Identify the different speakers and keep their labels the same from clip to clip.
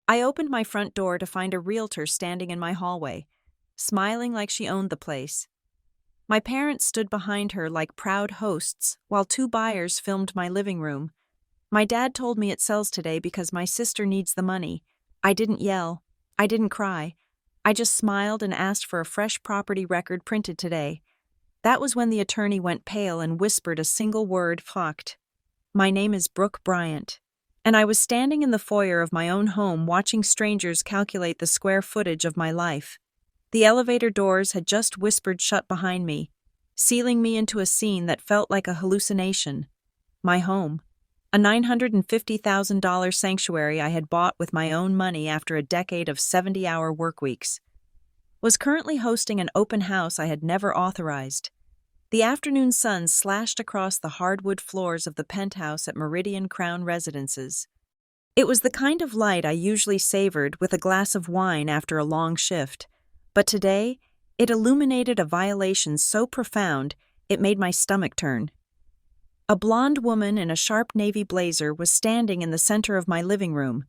Speaker 1: I opened my front door to find a realtor standing in my hallway, smiling like she owned the place. My parents stood behind her like proud hosts while two buyers filmed my living room. My dad told me it sells today because my sister needs the money. I didn't yell. I didn't cry. I just smiled and asked for a fresh property record printed today. That was when the attorney went pale and whispered a single word, "Fucked." My name is Brooke Bryant. And I was standing in the foyer of my own home watching strangers calculate the square footage of my life. The elevator doors had just whispered shut behind me, sealing me into a scene that felt like a hallucination. My home, a $950,000 sanctuary I had bought with my own money after a decade of 70-hour work weeks, was currently hosting an open house I had never authorized. The afternoon sun slashed across the hardwood floors of the penthouse at Meridian Crown Residences. It was the kind of light I usually savored with a glass of wine after a long shift, but today it illuminated a violation so profound it made my stomach turn. A blonde woman in a sharp navy blazer was standing in the center of my living room.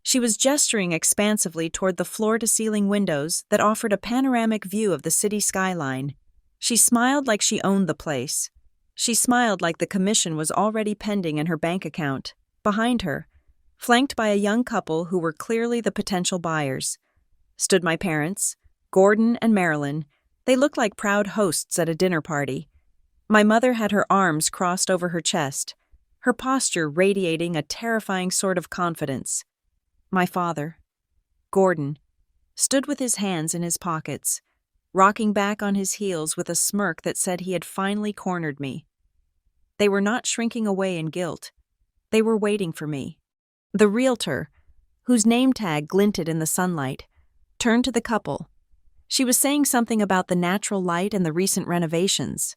Speaker 1: She was gesturing expansively toward the floor-to-ceiling windows that offered a panoramic view of the city skyline. She smiled like she owned the place. She smiled like the commission was already pending in her bank account. Behind her, flanked by a young couple who were clearly the potential buyers, stood my parents, Gordon and Marilyn. They looked like proud hosts at a dinner party. My mother had her arms crossed over her chest, her posture radiating a terrifying sort of confidence. My father, Gordon, stood with his hands in his pockets, rocking back on his heels with a smirk that said he had finally cornered me. They were not shrinking away in guilt. They were waiting for me. The realtor, whose name tag glinted in the sunlight, turned to the couple. She was saying something about the natural light and the recent renovations.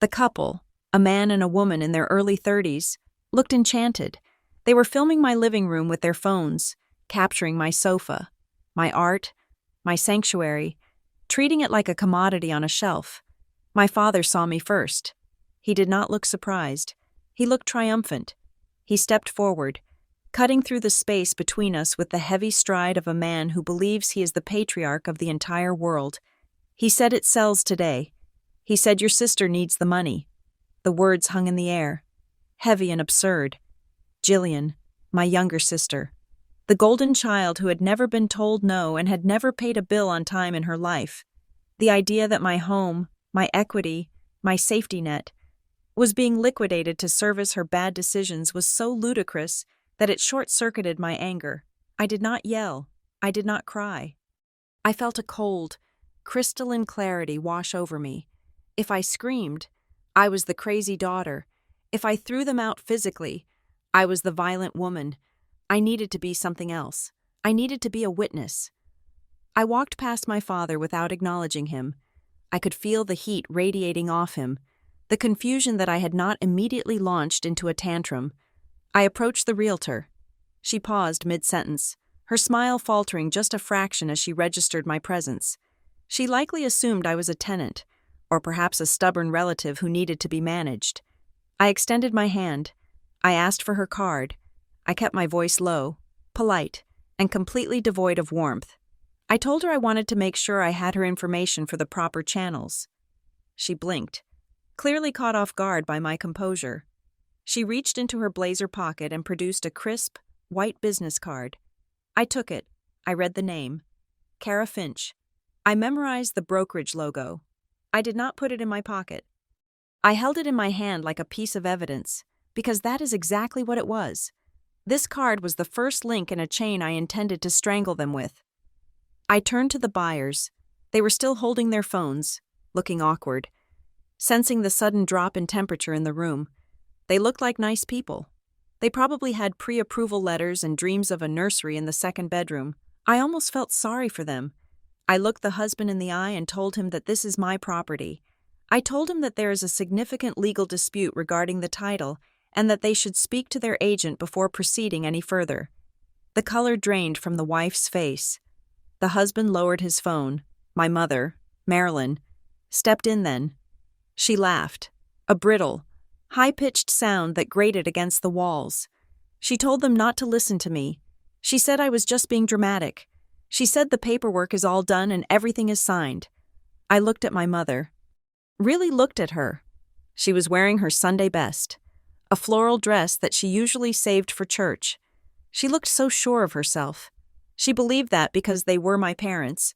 Speaker 1: The couple, a man and a woman in their early 30s, looked enchanted. They were filming my living room with their phones, capturing my sofa, my art, my sanctuary, treating it like a commodity on a shelf. My father saw me first. He did not look surprised. He looked triumphant. He stepped forward, cutting through the space between us with the heavy stride of a man who believes he is the patriarch of the entire world. He said, "It sells today." He said, "Your sister needs the money." The words hung in the air, heavy and absurd. Jillian, my younger sister, the golden child who had never been told no and had never paid a bill on time in her life. The idea that my home, my equity, my safety net, was being liquidated to service her bad decisions was so ludicrous that it short-circuited my anger. I did not yell. I did not cry. I felt a cold, crystalline clarity wash over me. If I screamed, I was the crazy daughter. If I threw them out physically, I was the violent woman. I needed to be something else. I needed to be a witness. I walked past my father without acknowledging him. I could feel the heat radiating off him, the confusion that I had not immediately launched into a tantrum. I approached the realtor. She paused mid-sentence, her smile faltering just a fraction as she registered my presence. She likely assumed I was a tenant, or perhaps a stubborn relative who needed to be managed. I extended my hand. I asked for her card. I kept my voice low, polite, and completely devoid of warmth. I told her I wanted to make sure I had her information for the proper channels. She blinked, clearly caught off guard by my composure. She reached into her blazer pocket and produced a crisp, white business card. I took it. I read the name. Kara Finch. I memorized the brokerage logo. I did not put it in my pocket. I held it in my hand like a piece of evidence, because that is exactly what it was. This card was the first link in a chain I intended to strangle them with. I turned to the buyers. They were still holding their phones, looking awkward. Sensing the sudden drop in temperature in the room, they looked like nice people. They probably had pre-approval letters and dreams of a nursery in the second bedroom. I almost felt sorry for them. I looked the husband in the eye and told him that this is my property. I told him that there is a significant legal dispute regarding the title and that they should speak to their agent before proceeding any further. The color drained from the wife's face. The husband lowered his phone. My mother, Marilyn, stepped in then. She laughed, a brittle, high-pitched sound that grated against the walls. She told them not to listen to me. She said I was just being dramatic. She said the paperwork is all done and everything is signed. I looked at my mother. Really looked at her. She was wearing her Sunday best, a floral dress that she usually saved for church. She looked so sure of herself. She believed that because they were my parents.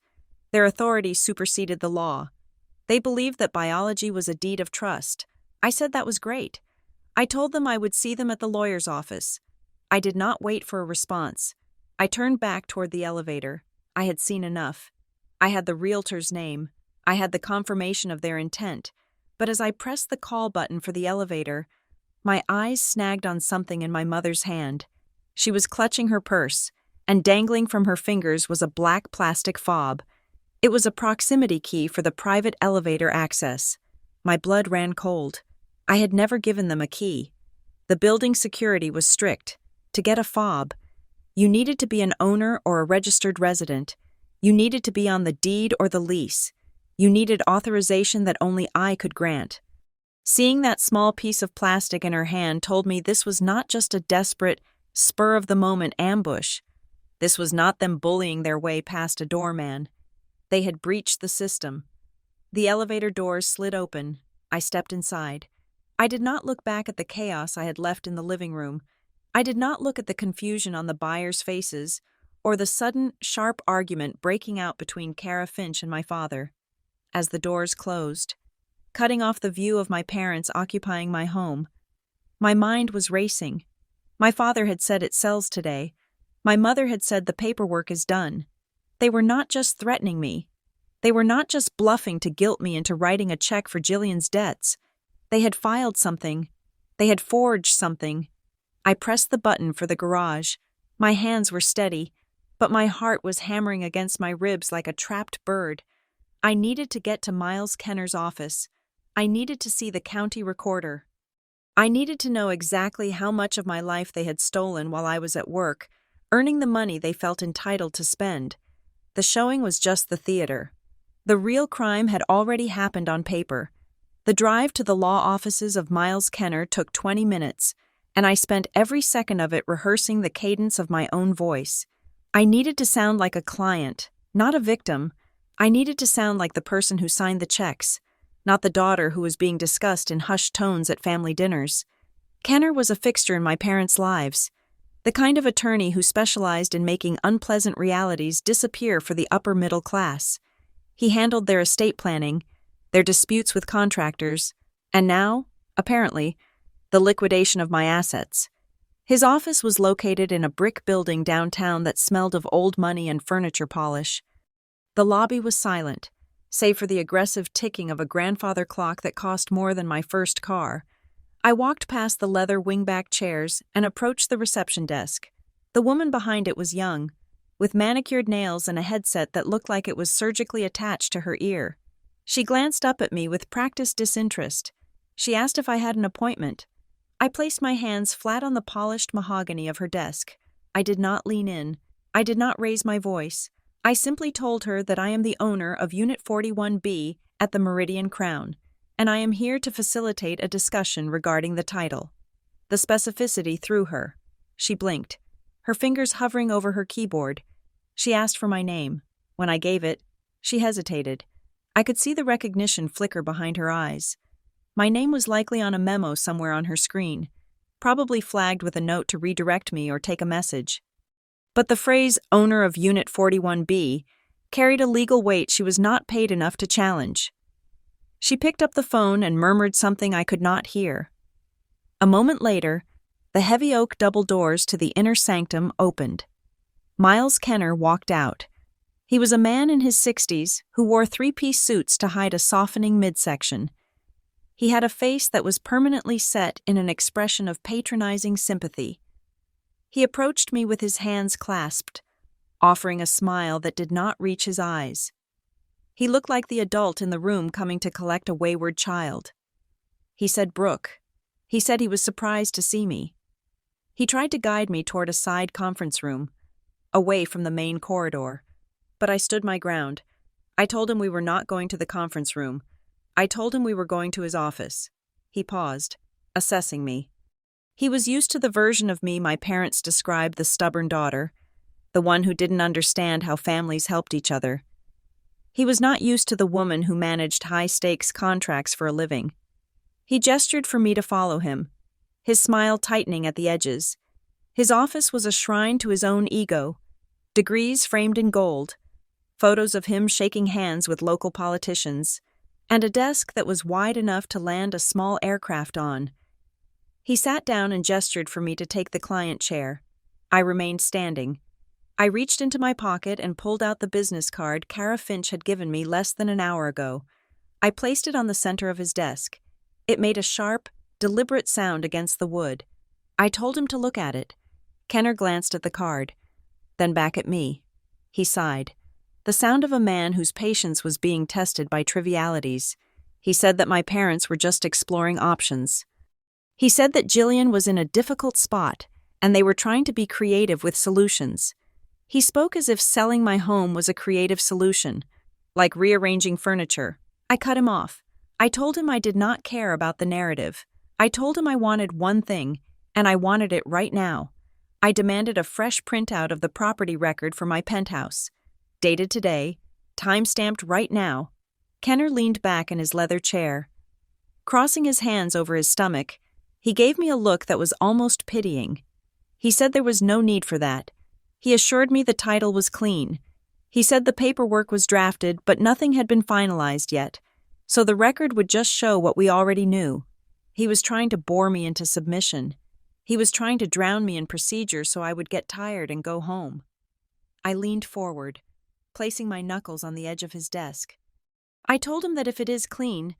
Speaker 1: Their authority superseded the law. They believed that biology was a deed of trust. I said that was great. I told them I would see them at the lawyer's office. I did not wait for a response. I turned back toward the elevator. I had seen enough. I had the realtor's name. I had the confirmation of their intent. But as I pressed the call button for the elevator, my eyes snagged on something in my mother's hand. She was clutching her purse, and dangling from her fingers was a black plastic fob. It was a proximity key for the private elevator access. My blood ran cold. I had never given them a key. The building security was strict. To get a fob, you needed to be an owner or a registered resident. You needed to be on the deed or the lease. You needed authorization that only I could grant. Seeing that small piece of plastic in her hand told me this was not just a desperate, spur-of-the-moment ambush. This was not them bullying their way past a doorman. They had breached the system. The elevator doors slid open. I stepped inside. I did not look back at the chaos I had left in the living room. I did not look at the confusion on the buyers' faces or the sudden, sharp argument breaking out between Kara Finch and my father. As the doors closed, cutting off the view of my parents occupying my home, my mind was racing. My father had said it sells today. My mother had said the paperwork is done. They were not just threatening me. They were not just bluffing to guilt me into writing a check for Jillian's debts. They had filed something. They had forged something. I pressed the button for the garage. My hands were steady, but my heart was hammering against my ribs like a trapped bird. I needed to get to Miles Kenner's office. I needed to see the county recorder. I needed to know exactly how much of my life they had stolen while I was at work, earning the money they felt entitled to spend. The showing was just the theater. The real crime had already happened on paper. The drive to the law offices of Miles Kenner took 20 minutes, and I spent every second of it rehearsing the cadence of my own voice. I needed to sound like a client, not a victim. I needed to sound like the person who signed the checks, not the daughter who was being discussed in hushed tones at family dinners. Kenner was a fixture in my parents' lives, the kind of attorney who specialized in making unpleasant realities disappear for the upper middle class. He handled their estate planning, their disputes with contractors, and now, apparently, the liquidation of my assets. His office was located in a brick building downtown that smelled of old money and furniture polish. The lobby was silent, save for the aggressive ticking of a grandfather clock that cost more than my first car. I walked past the leather wingback chairs and approached the reception desk. The woman behind it was young, with manicured nails and a headset that looked like it was surgically attached to her ear. She glanced up at me with practiced disinterest. She asked if I had an appointment. I placed my hands flat on the polished mahogany of her desk. I did not lean in. I did not raise my voice. I simply told her that I am the owner of Unit 41B at the Meridian Crown, and I am here to facilitate a discussion regarding the title. The specificity threw her. She blinked, her fingers hovering over her keyboard. She asked for my name. When I gave it, she hesitated. I could see the recognition flicker behind her eyes. My name was likely on a memo somewhere on her screen, probably flagged with a note to redirect me or take a message. But the phrase, owner of Unit 41B, carried a legal weight she was not paid enough to challenge. She picked up the phone and murmured something I could not hear. A moment later, the heavy oak double doors to the inner sanctum opened. Miles Kenner walked out. He was a man in his 60s who wore three-piece suits to hide a softening midsection. He had a face that was permanently set in an expression of patronizing sympathy. He approached me with his hands clasped, offering a smile that did not reach his eyes. He looked like the adult in the room coming to collect a wayward child. He said, "Brooke." He said he was surprised to see me. He tried to guide me toward a side conference room, away from the main corridor, but I stood my ground. I told him we were not going to the conference room. I told him we were going to his office. He paused, assessing me. He was used to the version of me my parents described the stubborn daughter, the one who didn't understand how families helped each other. He was not used to the woman who managed high-stakes contracts for a living. He gestured for me to follow him, his smile tightening at the edges. His office was a shrine to his own ego, degrees framed in gold, photos of him shaking hands with local politicians, and a desk that was wide enough to land a small aircraft on. He sat down and gestured for me to take the client chair. I remained standing. I reached into my pocket and pulled out the business card Kara Finch had given me less than an hour ago. I placed it on the center of his desk. It made a sharp, deliberate sound against the wood. I told him to look at it. Kenner glanced at the card, then back at me. He sighed. The sound of a man whose patience was being tested by trivialities. He said that my parents were just exploring options. He said that Jillian was in a difficult spot, and they were trying to be creative with solutions. He spoke as if selling my home was a creative solution, like rearranging furniture. I cut him off. I told him I did not care about the narrative. I told him I wanted one thing, and I wanted it right now. I demanded a fresh printout of the property record for my penthouse. Dated today, time-stamped right now. Kenner leaned back in his leather chair. Crossing his hands over his stomach, he gave me a look that was almost pitying. He said there was no need for that. He assured me the title was clean. He said the paperwork was drafted, but nothing had been finalized yet, so the record would just show what we already knew. He was trying to bore me into submission. He was trying to drown me in procedure so I would get tired and go home. I leaned forward, placing my knuckles on the edge of his desk. I told him that if it is clean,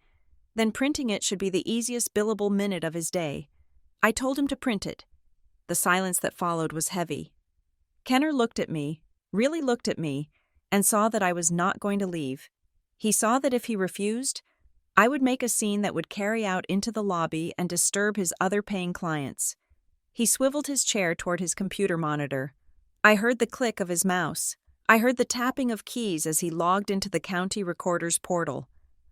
Speaker 1: then printing it should be the easiest billable minute of his day. I told him to print it. The silence that followed was heavy. Kenner looked at me, really looked at me, and saw that I was not going to leave. He saw that if he refused, I would make a scene that would carry out into the lobby and disturb his other paying clients. He swiveled his chair toward his computer monitor. I heard the click of his mouse. I heard the tapping of keys as he logged into the county recorder's portal.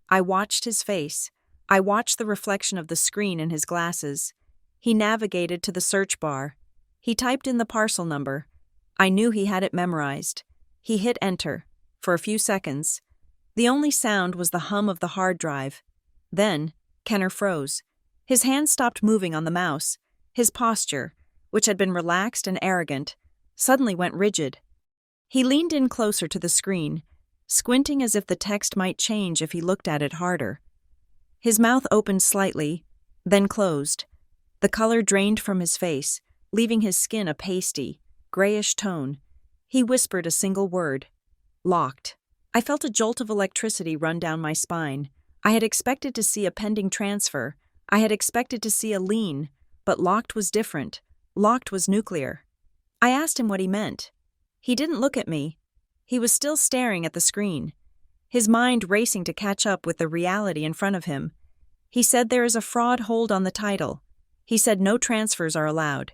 Speaker 1: I watched his face. I watched the reflection of the screen in his glasses. He navigated to the search bar. He typed in the parcel number. I knew he had it memorized. He hit enter. For a few seconds. The only sound was the hum of the hard drive. Then, Kenner froze. His hand stopped moving on the mouse. His posture, which had been relaxed and arrogant, suddenly went rigid. He leaned in closer to the screen, squinting as if the text might change if he looked at it harder. His mouth opened slightly, then closed. The color drained from his face, leaving his skin a pasty, grayish tone. He whispered a single word. Locked. I felt a jolt of electricity run down my spine. I had expected to see a pending transfer. I had expected to see a lien, but locked was different. Locked was nuclear. I asked him what he meant. He didn't look at me. He was still staring at the screen, his mind racing to catch up with the reality in front of him. He said there is a fraud hold on the title. He said no transfers are allowed.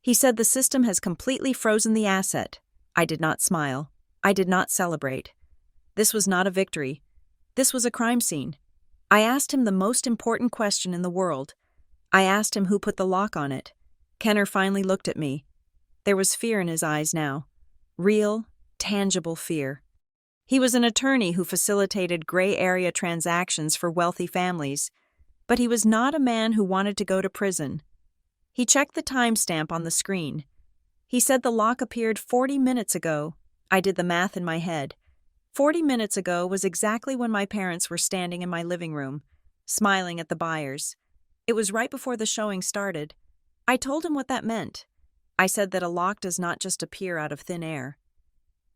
Speaker 1: He said the system has completely frozen the asset. I did not smile. I did not celebrate. This was not a victory. This was a crime scene. I asked him the most important question in the world. I asked him who put the lock on it. Kenner finally looked at me. There was fear in his eyes now. Real, tangible fear. He was an attorney who facilitated gray area transactions for wealthy families, but he was not a man who wanted to go to prison. He checked the timestamp on the screen. He said the lock appeared 40 minutes ago. I did the math in my head. 40 minutes ago was exactly when my parents were standing in my living room, smiling at the buyers. It was right before the showing started. I told him what that meant. I said that a lock does not just appear out of thin air.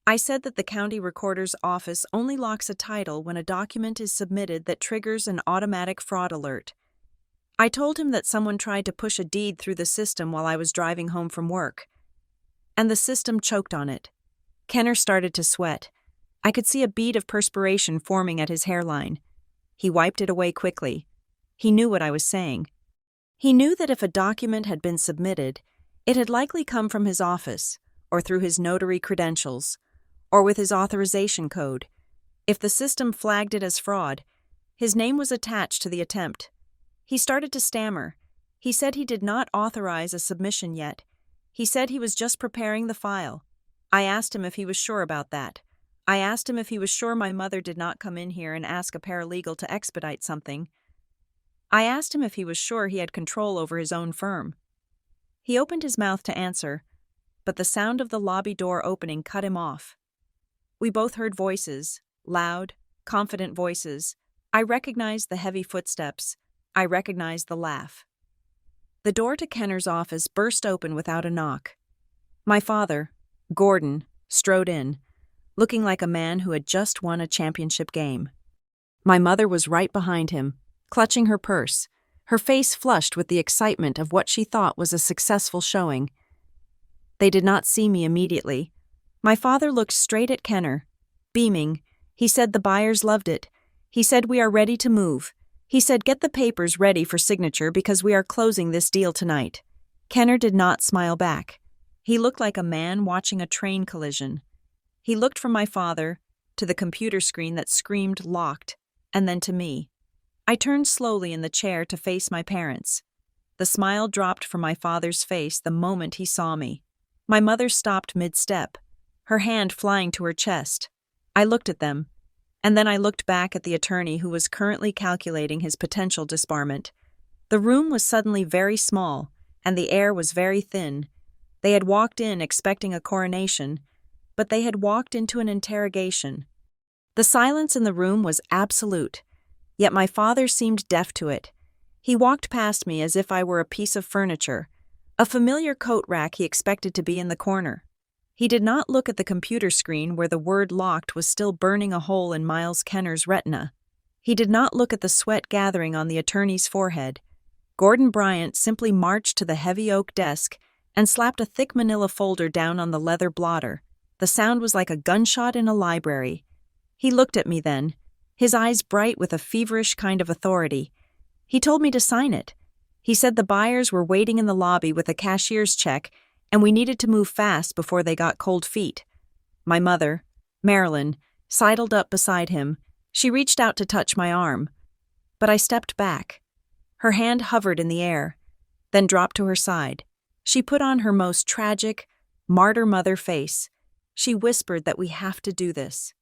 Speaker 1: I said that the county recorder's office only locks a title when a document is submitted that triggers an automatic fraud alert. I told him that someone tried to push a deed through the system while I was driving home from work, and the system choked on it. Kenner started to sweat. I could see a bead of perspiration forming at his hairline. He wiped it away quickly. He knew what I was saying. He knew that if a document had been submitted, it had likely come from his office, or through his notary credentials, or with his authorization code. If the system flagged it as fraud, his name was attached to the attempt. He started to stammer. He said he did not authorize a submission yet. He said he was just preparing the file. I asked him if he was sure about that. I asked him if he was sure my mother did not come in here and ask a paralegal to expedite something. I asked him if he was sure he had control over his own firm. He opened his mouth to answer, but the sound of the lobby door opening cut him off. We both heard voices, loud, confident voices. I recognized the heavy footsteps. I recognized the laugh. The door to Kenner's office burst open without a knock. My father, Gordon, strode in, looking like a man who had just won a championship game. My mother was right behind him, clutching her purse, her face flushed with the excitement of what she thought was a successful showing. They did not see me immediately. My father looked straight at Kenner, beaming. He said the buyers loved it. He said we are ready to move. He said get the papers ready for signature because we are closing this deal tonight. Kenner did not smile back. He looked like a man watching a train collision. He looked from my father to the computer screen that screamed locked, and then to me. I turned slowly in the chair to face my parents. The smile dropped from my father's face the moment he saw me. My mother stopped mid-step, her hand flying to her chest. I looked at them, and then I looked back at the attorney who was currently calculating his potential disbarment. The room was suddenly very small, and the air was very thin. They had walked in expecting a coronation, but they had walked into an interrogation. The silence in the room was absolute, yet my father seemed deaf to it. He walked past me as if I were a piece of furniture, a familiar coat rack he expected to be in the corner. He did not look at the computer screen where the word locked was still burning a hole in Miles Kenner's retina. He did not look at the sweat gathering on the attorney's forehead. Gordon Bryant simply marched to the heavy oak desk and slapped a thick manila folder down on the leather blotter. The sound was like a gunshot in a library. He looked at me then, his eyes bright with a feverish kind of authority. He told me to sign it. He said the buyers were waiting in the lobby with a cashier's check and we needed to move fast before they got cold feet. My mother, Marilyn, sidled up beside him. She reached out to touch my arm, but I stepped back. Her hand hovered in the air, then dropped to her side. She put on her most tragic, martyr mother face. She whispered that we have to do this.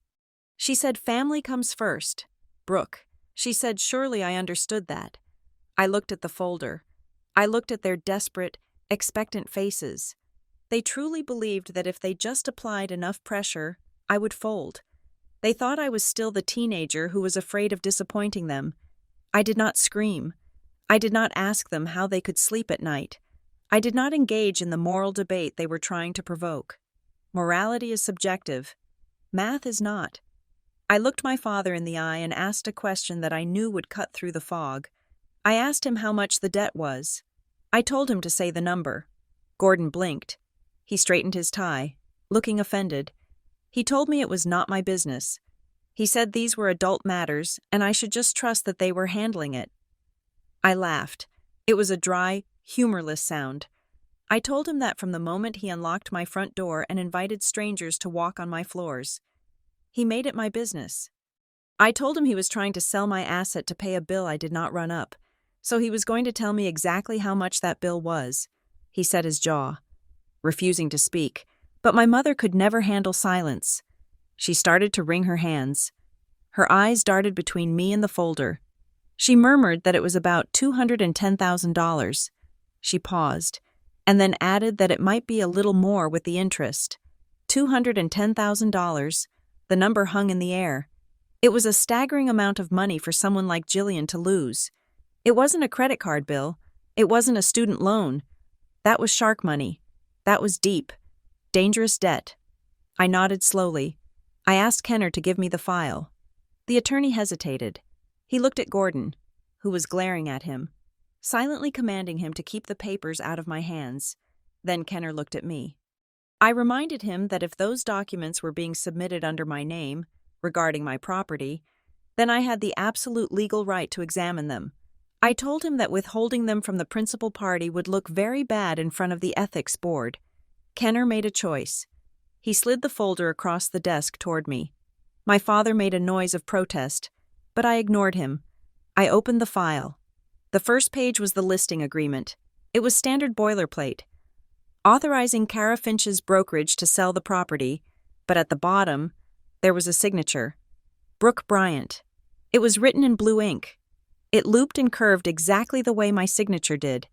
Speaker 1: She said family comes first. Brooke. She said surely I understood that. I looked at the folder. I looked at their desperate, expectant faces. They truly believed that if they just applied enough pressure, I would fold. They thought I was still the teenager who was afraid of disappointing them. I did not scream. I did not ask them how they could sleep at night. I did not engage in the moral debate they were trying to provoke. Morality is subjective. Math is not. I looked my father in the eye and asked a question that I knew would cut through the fog. I asked him how much the debt was. I told him to say the number. Gordon blinked. He straightened his tie, looking offended. He told me it was not my business. He said these were adult matters and I should just trust that they were handling it. I laughed. It was a dry, humorless sound. I told him that from the moment he unlocked my front door and invited strangers to walk on my floors. He made it my business. I told him he was trying to sell my asset to pay a bill I did not run up, so he was going to tell me exactly how much that bill was. He set his jaw, refusing to speak, but my mother could never handle silence. She started to wring her hands. Her eyes darted between me and the folder. She murmured that it was about $210,000. She paused, and then added that it might be a little more with the interest. $210,000. The number hung in the air. It was a staggering amount of money for someone like Jillian to lose. It wasn't a credit card bill. It wasn't a student loan. That was shark money. That was deep, dangerous debt. I nodded slowly. I asked Kenner to give me the file. The attorney hesitated. He looked at Gordon, who was glaring at him, silently commanding him to keep the papers out of my hands. Then Kenner looked at me. I reminded him that if those documents were being submitted under my name, regarding my property, then I had the absolute legal right to examine them. I told him that withholding them from the principal party would look very bad in front of the ethics board. Kenner made a choice. He slid the folder across the desk toward me. My father made a noise of protest, but I ignored him. I opened the file. The first page was the listing agreement. It was standard boilerplate. authorizing Kara Finch's brokerage to sell the property, but at the bottom, there was a signature. Brooke Bryant. It was written in blue ink. It looped and curved exactly the way my signature did.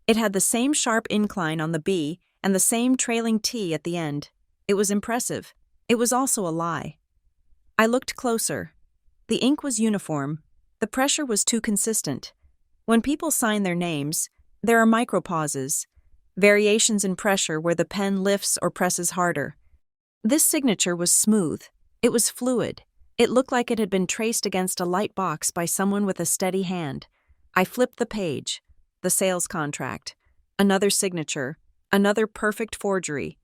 Speaker 1: It had the same sharp incline on the B and the same trailing T at the end. It was impressive. It was also a lie. I looked closer. The ink was uniform. The pressure was too consistent. When people sign their names, there are micropauses, variations in pressure where the pen lifts or presses harder. This signature was smooth. It was fluid. It looked like it had been traced against a light box by someone with a steady hand. I flipped the page. The sales contract. Another signature. Another perfect forgery.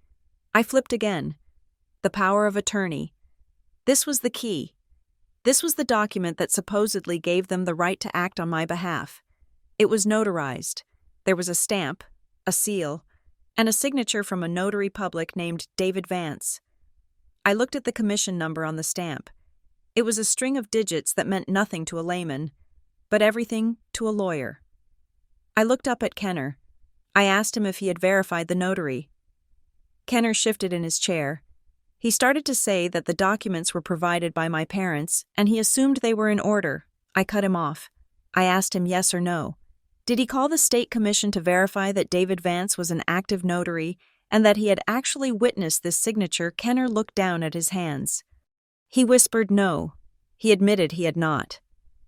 Speaker 1: I flipped again. The power of attorney. This was the key. This was the document that supposedly gave them the right to act on my behalf. It was notarized. There was a stamp, a seal, and a signature from a notary public named David Vance. I looked at the commission number on the stamp. It was a string of digits that meant nothing to a layman, but everything to a lawyer. I looked up at Kenner. I asked him if he had verified the notary. Kenner shifted in his chair. He started to say that the documents were provided by my parents, and he assumed they were in order. I cut him off. I asked him yes or no. Did he call the state commission to verify that David Vance was an active notary and that he had actually witnessed this signature? Kenner looked down at his hands. He whispered no. He admitted he had not.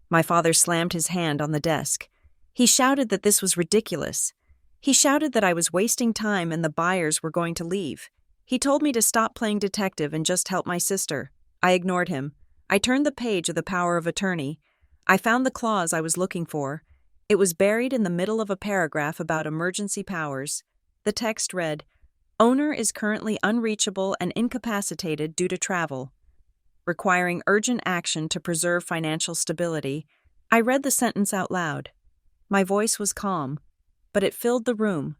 Speaker 1: My father slammed his hand on the desk. He shouted that this was ridiculous. He shouted that I was wasting time and the buyers were going to leave. He told me to stop playing detective and just help my sister. I ignored him. I turned the page of the power of attorney. I found the clause I was looking for. It was buried in the middle of a paragraph about emergency powers. The text read, "Owner is currently unreachable and incapacitated due to travel, requiring urgent action to preserve financial stability." I read the sentence out loud. My voice was calm, but it filled the room.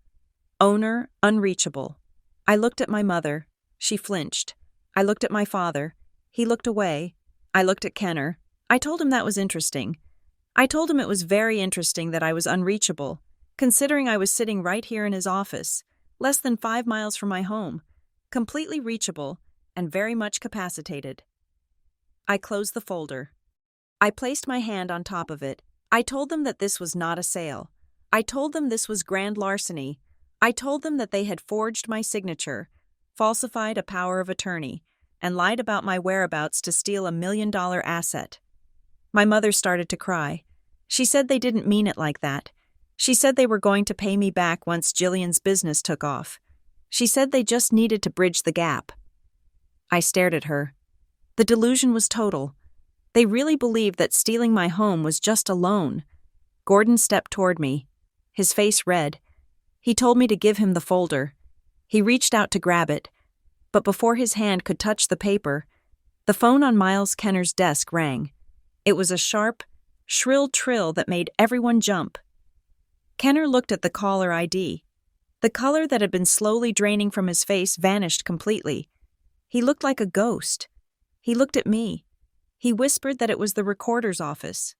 Speaker 1: Owner unreachable. I looked at my mother. She flinched. I looked at my father. He looked away. I looked at Kenner. I told him that was interesting. I told him it was very interesting that I was unreachable, considering I was sitting right here in his office, less than 5 miles from my home, completely reachable and very much capacitated. I closed the folder. I placed my hand on top of it. I told them that this was not a sale. I told them this was grand larceny. I told them that they had forged my signature, falsified a power of attorney, and lied about my whereabouts to steal $1 million asset. My mother started to cry. She said they didn't mean it like that. She said they were going to pay me back once Jillian's business took off. She said they just needed to bridge the gap. I stared at her. The delusion was total. They really believed that stealing my home was just a loan. Gordon stepped toward me, his face red. He told me to give him the folder. He reached out to grab it, but before his hand could touch the paper, the phone on Miles Kenner's desk rang. It was a sharp, shrill trill that made everyone jump. Kenner looked at the caller ID. The color that had been slowly draining from his face vanished completely. He looked like a ghost. He looked at me. He whispered that it was the recorder's office.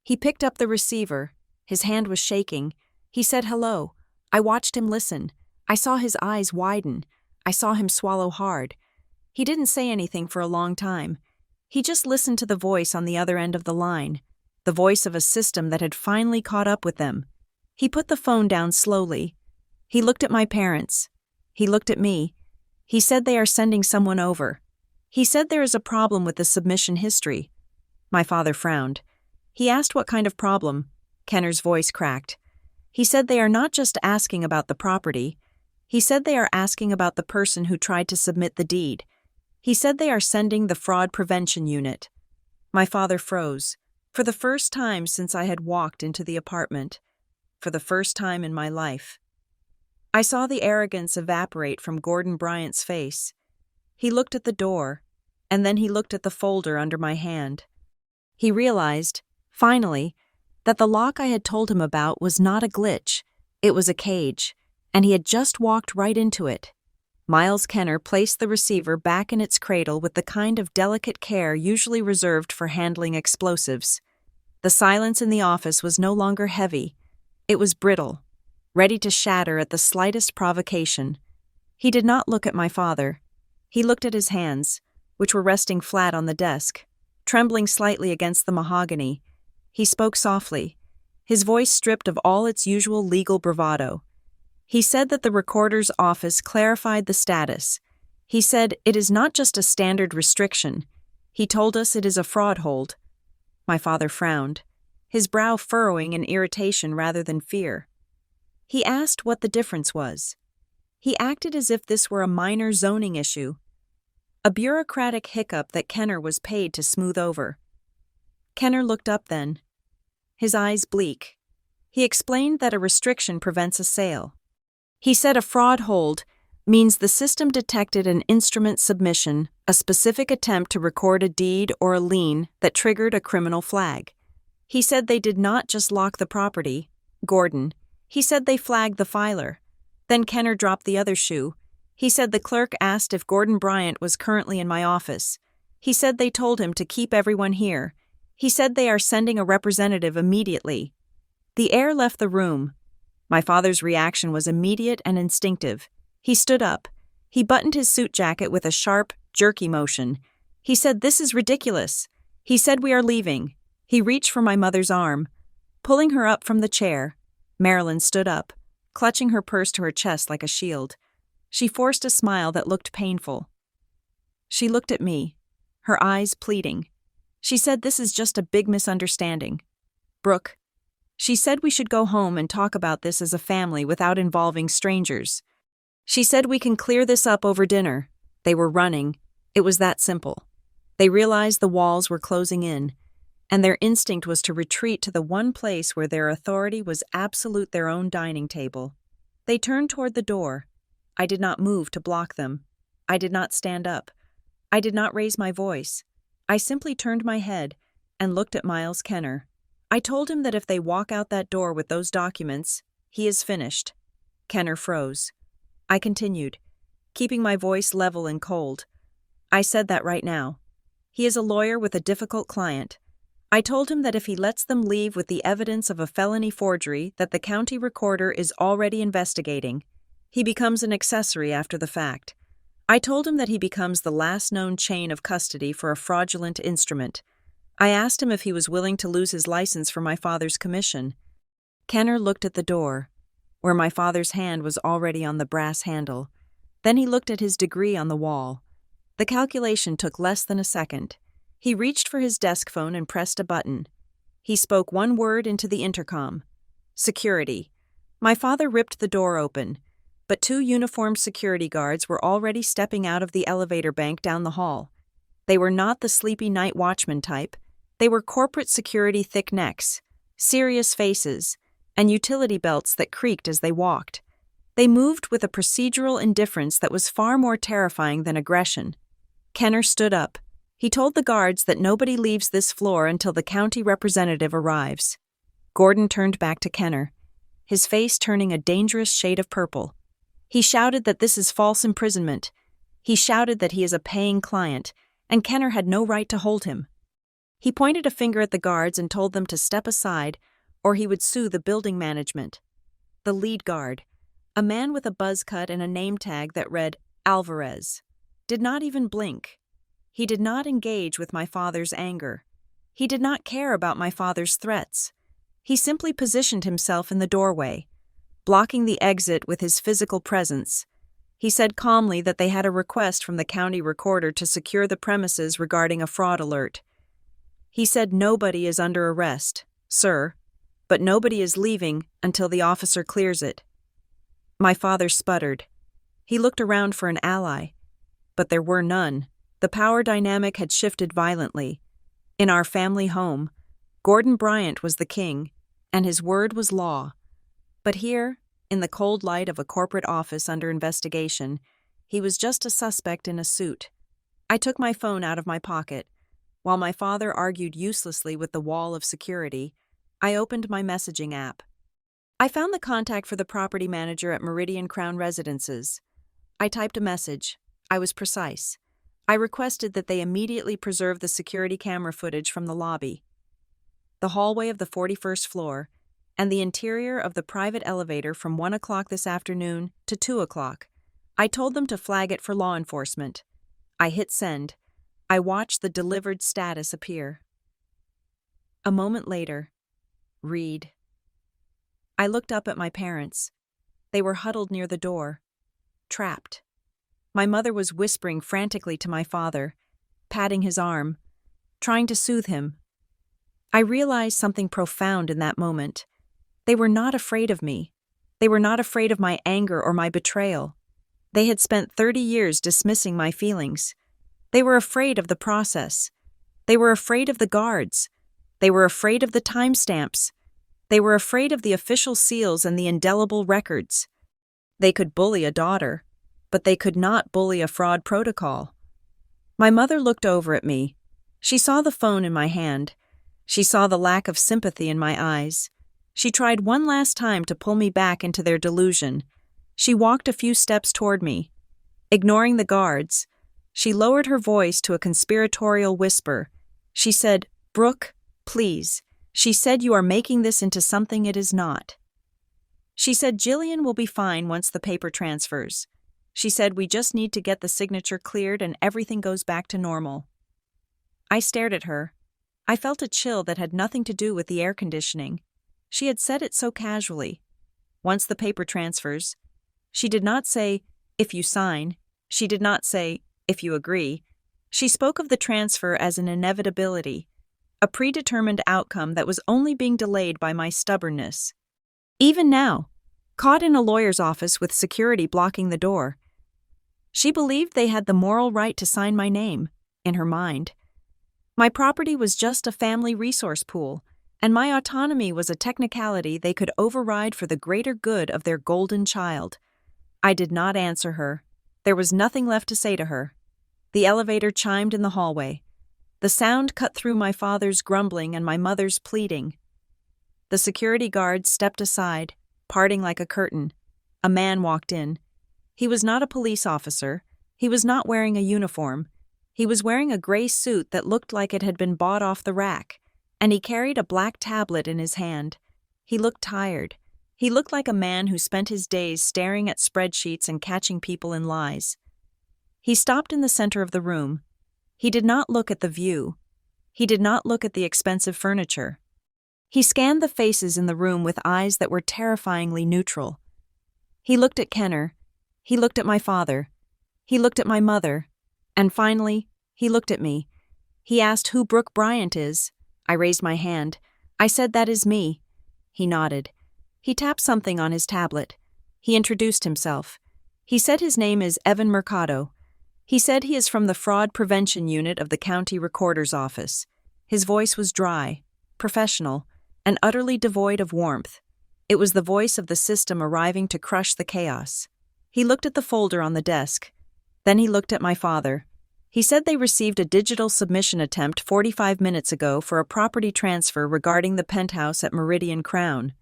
Speaker 1: He picked up the receiver. His hand was shaking. He said hello. I watched him listen. I saw his eyes widen. I saw him swallow hard. He didn't say anything for a long time. He just listened to the voice on the other end of the line, the voice of a system that had finally caught up with them. He put the phone down slowly. He looked at my parents. He looked at me. He said they are sending someone over. He said there is a problem with the submission history. My father frowned. He asked what kind of problem. Kenner's voice cracked. He said they are not just asking about the property. He said they are asking about the person who tried to submit the deed. He said they are sending the fraud prevention unit. My father froze. For the first time since I had walked into the apartment. For the first time in my life. I saw the arrogance evaporate from Gordon Bryant's face. He looked at the door, and then he looked at the folder under my hand. He realized, finally, that the lock I had told him about was not a glitch. It was a cage, and he had just walked right into it. Miles Kenner placed the receiver back in its cradle with the kind of delicate care usually reserved for handling explosives. The silence in the office was no longer heavy. It was brittle. ready to shatter at the slightest provocation. He did not look at my father. He looked at his hands, which were resting flat on the desk, trembling slightly against the mahogany. He spoke softly, his voice stripped of all its usual legal bravado. He said that the recorder's office clarified the status. He said it is not just a standard restriction. He told us it is a fraud hold. My father frowned, his brow furrowing in irritation rather than fear. He asked what the difference was. He acted as if this were a minor zoning issue, a bureaucratic hiccup that Kenner was paid to smooth over. Kenner looked up then, his eyes bleak. He explained that a restriction prevents a sale. He said a fraud hold means the system detected an instrument submission, a specific attempt to record a deed or a lien that triggered a criminal flag. He said they did not just lock the property, Gordon. He said they flagged the filer. Then Kenner dropped the other shoe. He said the clerk asked if Gordon Bryant was currently in my office. He said they told him to keep everyone here. He said they are sending a representative immediately. The air left the room. My father's reaction was immediate and instinctive. He stood up. He buttoned his suit jacket with a sharp, jerky motion. He said, "This is ridiculous." He said, "We are leaving." He reached for my mother's arm. Pulling her up from the chair, Marilyn stood up, clutching her purse to her chest like a shield. She forced a smile that looked painful. She looked at me, her eyes pleading. She said, "This is just a big misunderstanding. Brooke." She said we should go home and talk about this as a family without involving strangers. She said we can clear this up over dinner. They were running. It was that simple. They realized the walls were closing in, and their instinct was to retreat to the one place where their authority was absolute, their own dining table. They turned toward the door. I did not move to block them. I did not stand up. I did not raise my voice. I simply turned my head and looked at Miles Kenner. I told him that if they walk out that door with those documents, he is finished. Kenner froze. I continued, keeping my voice level and cold. I said that right now. He is a lawyer with a difficult client. I told him that if he lets them leave with the evidence of a felony forgery that the county recorder is already investigating, he becomes an accessory after the fact. I told him that he becomes the last known chain of custody for a fraudulent instrument. I asked him if he was willing to lose his license for my father's commission. Kenner looked at the door, where my father's hand was already on the brass handle. Then he looked at his degree on the wall. The calculation took less than a second. He reached for his desk phone and pressed a button. He spoke one word into the intercom. Security. My father ripped the door open, but 2 uniformed security guards were already stepping out of the elevator bank down the hall. They were not the sleepy night watchman type. They were corporate security thick necks, serious faces, and utility belts that creaked as they walked. They moved with a procedural indifference that was far more terrifying than aggression. Kenner stood up. He told the guards that nobody leaves this floor until the county representative arrives. Gordon turned back to Kenner, his face turning a dangerous shade of purple. He shouted that this is false imprisonment. He shouted that he is a paying client, and Kenner had no right to hold him. He pointed a finger at the guards and told them to step aside, or he would sue the building management. The lead guard, a man with a buzz cut and a name tag that read Alvarez, did not even blink. He did not engage with my father's anger. He did not care about my father's threats. He simply positioned himself in the doorway, blocking the exit with his physical presence. He said calmly that they had a request from the county recorder to secure the premises regarding a fraud alert. He said nobody is under arrest, sir, but nobody is leaving until the officer clears it. My father sputtered. He looked around for an ally, but there were none. The power dynamic had shifted violently. In our family home, Gordon Bryant was the king, and his word was law. But here, in the cold light of a corporate office under investigation, he was just a suspect in a suit. I took my phone out of my pocket. While my father argued uselessly with the wall of security, I opened my messaging app. I found the contact for the property manager at Meridian Crown Residences. I typed a message. I was precise. I requested that they immediately preserve the security camera footage from the lobby. The hallway of the 41st floor, and the interior of the private elevator from 1 o'clock this afternoon to 2 o'clock. I told them to flag it for law enforcement. I hit send. I watched the delivered status appear. A moment later, read. I looked up at my parents. They were huddled near the door, trapped. My mother was whispering frantically to my father, patting his arm, trying to soothe him. I realized something profound in that moment. They were not afraid of me. They were not afraid of my anger or my betrayal. They had spent 30 years dismissing my feelings. They were afraid of the process. They were afraid of the guards. They were afraid of the timestamps. They were afraid of the official seals and the indelible records. They could bully a daughter, but they could not bully a fraud protocol. My mother looked over at me. She saw the phone in my hand. She saw the lack of sympathy in my eyes. She tried one last time to pull me back into their delusion. She walked a few steps toward me. Ignoring the guards, she lowered her voice to a conspiratorial whisper. She said, "Brooke, please." She said, "You are making this into something it is not." She said, "Jillian will be fine once the paper transfers." She said, "We just need to get the signature cleared and everything goes back to normal." I stared at her. I felt a chill that had nothing to do with the air conditioning. She had said it so casually. Once the paper transfers. She did not say, "If you sign." She did not say, "If you agree." She spoke of the transfer as an inevitability, a predetermined outcome that was only being delayed by my stubbornness. Even now, caught in a lawyer's office with security blocking the door, she believed they had the moral right to sign my name, in her mind. My property was just a family resource pool, and my autonomy was a technicality they could override for the greater good of their golden child. I did not answer her. There was nothing left to say to her. The elevator chimed in the hallway. The sound cut through my father's grumbling and my mother's pleading. The security guard stepped aside, parting like a curtain. A man walked in. He was not a police officer. He was not wearing a uniform. He was wearing a gray suit that looked like it had been bought off the rack, and he carried a black tablet in his hand. He looked tired. He looked like a man who spent his days staring at spreadsheets and catching people in lies. He stopped in the center of the room. He did not look at the view. He did not look at the expensive furniture. He scanned the faces in the room with eyes that were terrifyingly neutral. He looked at Kenner. He looked at my father. He looked at my mother. And finally, he looked at me. He asked who Brooke Bryant is. I raised my hand. I said, "That is me." He nodded. He tapped something on his tablet. He introduced himself. He said his name is Evan Mercado. He said he is from the Fraud Prevention Unit of the County Recorder's Office. His voice was dry, professional, and utterly devoid of warmth. It was the voice of the system arriving to crush the chaos. He looked at the folder on the desk. Then he looked at my father. He said they received a digital submission attempt 45 minutes ago for a property transfer regarding the penthouse at Meridian Crown.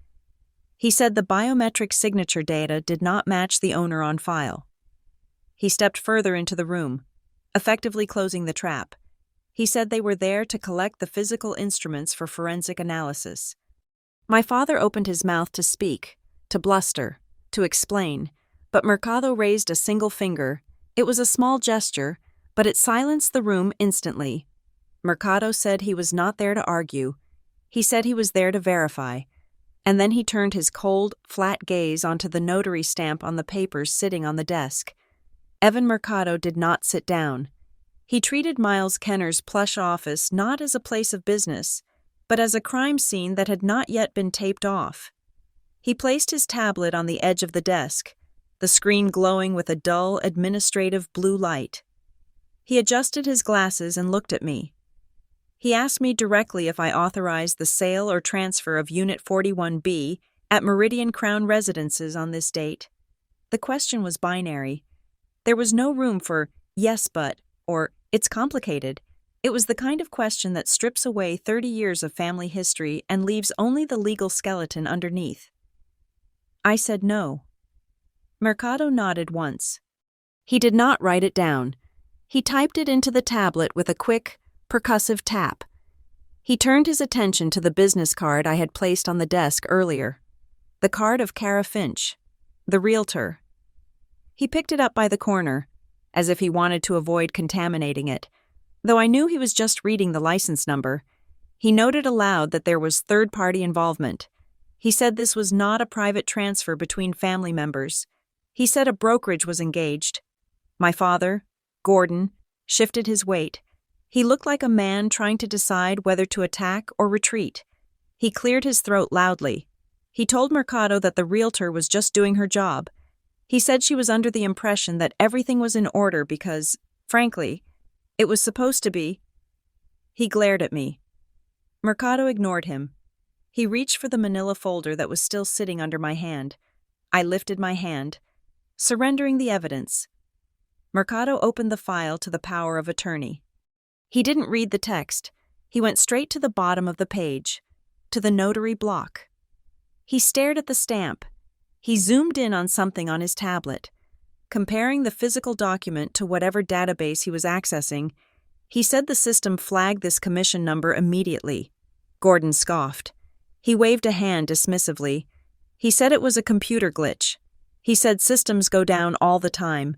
Speaker 1: He said the biometric signature data did not match the owner on file. He stepped further into the room, effectively closing the trap. He said they were there to collect the physical instruments for forensic analysis. My father opened his mouth to speak, to bluster, to explain, but Mercado raised a single finger. It was a small gesture, but it silenced the room instantly. Mercado said he was not there to argue. He said he was there to verify. And then he turned his cold, flat gaze onto the notary stamp on the papers sitting on the desk. Evan Mercado did not sit down. He treated Miles Kenner's plush office not as a place of business, but as a crime scene that had not yet been taped off. He placed his tablet on the edge of the desk, the screen glowing with a dull, administrative blue light. He adjusted his glasses and looked at me. He asked me directly if I authorized the sale or transfer of Unit 41B at Meridian Crown Residences on this date. The question was binary. There was no room for "yes, but" or "it's complicated." It was the kind of question that strips away 30 years of family history and leaves only the legal skeleton underneath. I said no. Mercado nodded once. He did not write it down. He typed it into the tablet with a quick, percussive tap. He turned his attention to the business card I had placed on the desk earlier. The card of Kara Finch, the realtor. He picked it up by the corner, as if he wanted to avoid contaminating it. Though I knew he was just reading the license number, he noted aloud that there was third-party involvement. He said this was not a private transfer between family members. He said a brokerage was engaged. My father, Gordon, shifted his weight. He looked like a man trying to decide whether to attack or retreat. He cleared his throat loudly. He told Mercado that the realtor was just doing her job. He said she was under the impression that everything was in order because, frankly, it was supposed to be. He glared at me. Mercado ignored him. He reached for the manila folder that was still sitting under my hand. I lifted my hand, surrendering the evidence. Mercado opened the file to the power of attorney. He didn't read the text. He went straight to the bottom of the page, to the notary block. He stared at the stamp. He zoomed in on something on his tablet. Comparing the physical document to whatever database he was accessing, he said the system flagged this commission number immediately. Gordon scoffed. He waved a hand dismissively. He said it was a computer glitch. He said systems go down all the time.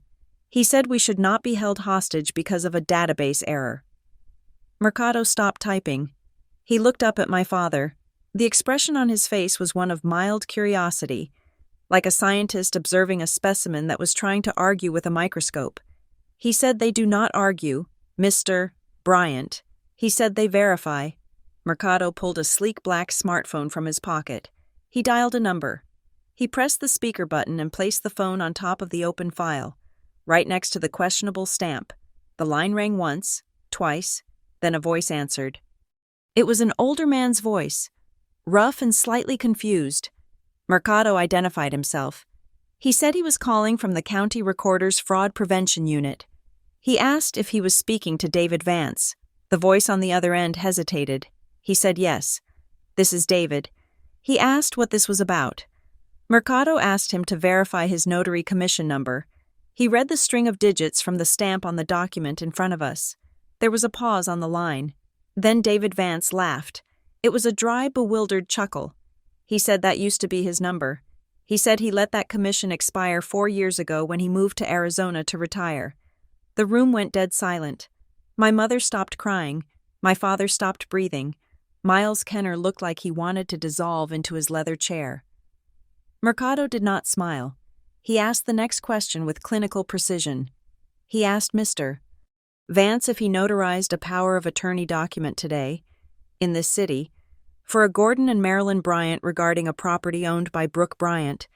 Speaker 1: He said we should not be held hostage because of a database error. Mercado stopped typing. He looked up at my father. The expression on his face was one of mild curiosity, like a scientist observing a specimen that was trying to argue with a microscope. He said they do not argue, Mr. Bryant. He said they verify. Mercado pulled a sleek black smartphone from his pocket. He dialed a number. He pressed the speaker button and placed the phone on top of the open file, right next to the questionable stamp. The line rang once, twice, then a voice answered. It was an older man's voice, rough and slightly confused. Mercado identified himself. He said he was calling from the county recorder's fraud prevention unit. He asked if he was speaking to David Vance. The voice on the other end hesitated. He said yes. This is David. He asked what this was about. Mercado asked him to verify his notary commission number. He read the string of digits from the stamp on the document in front of us. There was a pause on the line. Then David Vance laughed. It was a dry, bewildered chuckle. He said that used to be his number. He said he let that commission expire 4 years ago when he moved to Arizona to retire. The room went dead silent. My mother stopped crying. My father stopped breathing. Miles Kenner looked like he wanted to dissolve into his leather chair. Mercado did not smile. He asked the next question with clinical precision. He asked Mr. Vance if he notarized a power of attorney document today, in this city, for a Gordon and Marilyn Bryant regarding a property owned by Brooke Bryant.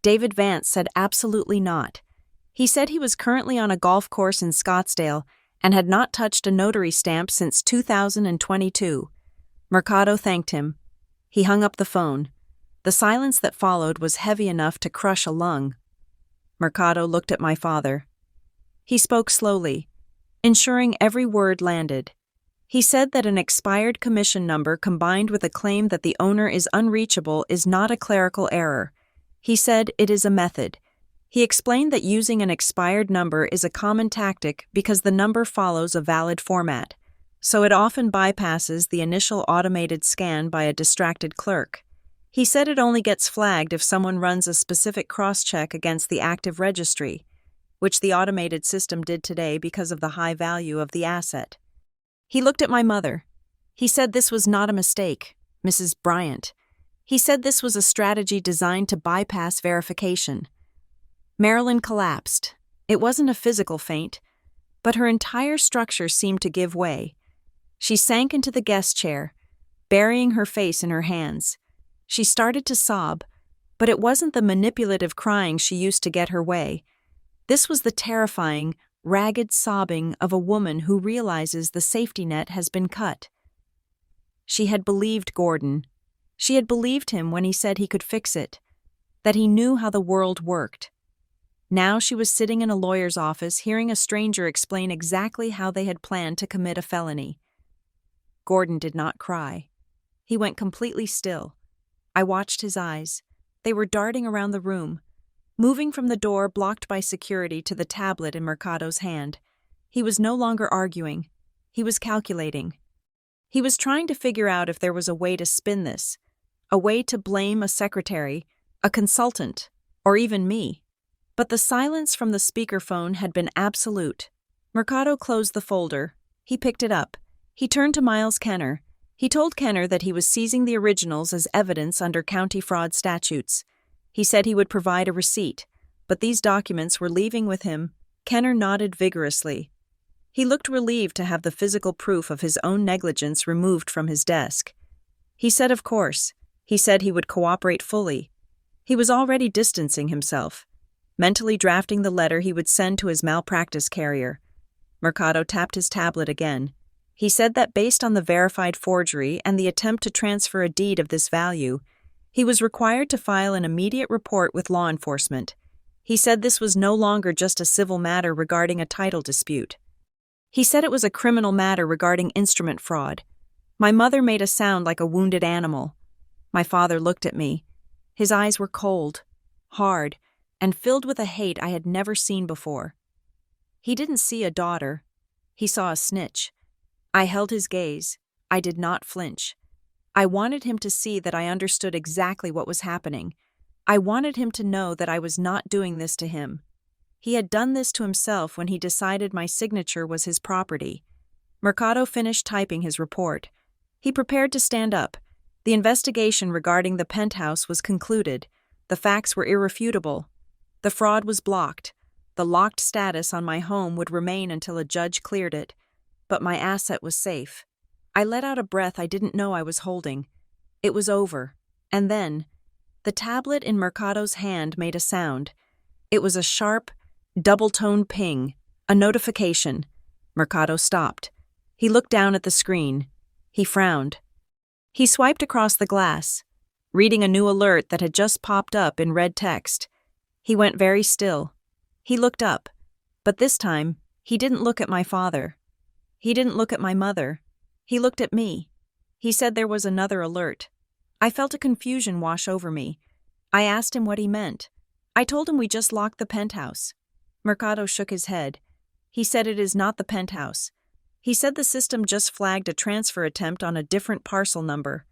Speaker 1: David Vance said absolutely not. He said he was currently on a golf course in Scottsdale and had not touched a notary stamp since 2022. Mercado thanked him. He hung up the phone. The silence that followed was heavy enough to crush a lung. Mercado looked at my father. He spoke slowly, ensuring every word landed. He said that an expired commission number combined with a claim that the owner is unreachable is not a clerical error. He said it is a method. He explained that using an expired number is a common tactic because the number follows a valid format, so it often bypasses the initial automated scan by a distracted clerk. He said it only gets flagged if someone runs a specific cross-check against the active registry, which the automated system did today because of the high value of the asset. He looked at my mother. He said this was not a mistake, Mrs. Bryant. He said this was a strategy designed to bypass verification. Marilyn collapsed. It wasn't a physical faint, but her entire structure seemed to give way. She sank into the guest chair, burying her face in her hands. She started to sob, but it wasn't the manipulative crying she used to get her way. This was the terrifying, ragged sobbing of a woman who realizes the safety net has been cut. She had believed Gordon. She had believed him when he said he could fix it, that he knew how the world worked. Now she was sitting in a lawyer's office hearing a stranger explain exactly how they had planned to commit a felony. Gordon did not cry. He went completely still. I watched his eyes. They were darting around the room, moving from the door blocked by security to the tablet in Mercado's hand. He was no longer arguing. He was calculating. He was trying to figure out if there was a way to spin this, a way to blame a secretary, a consultant, or even me. But the silence from the speakerphone had been absolute. Mercado closed the folder. He picked it up. He turned to Miles Kenner. He told Kenner that he was seizing the originals as evidence under county fraud statutes. He said he would provide a receipt, but these documents were leaving with him. Kenner nodded vigorously. He looked relieved to have the physical proof of his own negligence removed from his desk. He said of course. He said he would cooperate fully. He was already distancing himself, mentally drafting the letter he would send to his malpractice carrier. Mercado tapped his tablet again. He said that based on the verified forgery and the attempt to transfer a deed of this value, he was required to file an immediate report with law enforcement. He said this was no longer just a civil matter regarding a title dispute. He said it was a criminal matter regarding instrument fraud. My mother made a sound like a wounded animal. My father looked at me. His eyes were cold, hard, and filled with a hate I had never seen before. He didn't see a daughter. He saw a snitch. I held his gaze. I did not flinch. I wanted him to see that I understood exactly what was happening. I wanted him to know that I was not doing this to him. He had done this to himself when he decided my signature was his property. Mercado finished typing his report. He prepared to stand up. The investigation regarding the Penthouse was concluded. The facts were irrefutable. The fraud was blocked. The locked status on my home would remain until a judge cleared it. But my asset was safe. I let out a breath I didn't know I was holding. It was over. And then, the tablet in Mercado's hand made a sound. It was a sharp, double-tone ping, a notification. Mercado stopped. He looked down at the screen. He frowned. He swiped across the glass, reading a new alert that had just popped up in red text. He went very still. He looked up, but this time, he didn't look at my father. He didn't look at my mother. He looked at me. He said there was another alert. I felt a confusion wash over me. I asked him what he meant. I told him we just locked the Penthouse. Mercado shook his head. He said it is not the Penthouse. He said the system just flagged a transfer attempt on a different parcel number.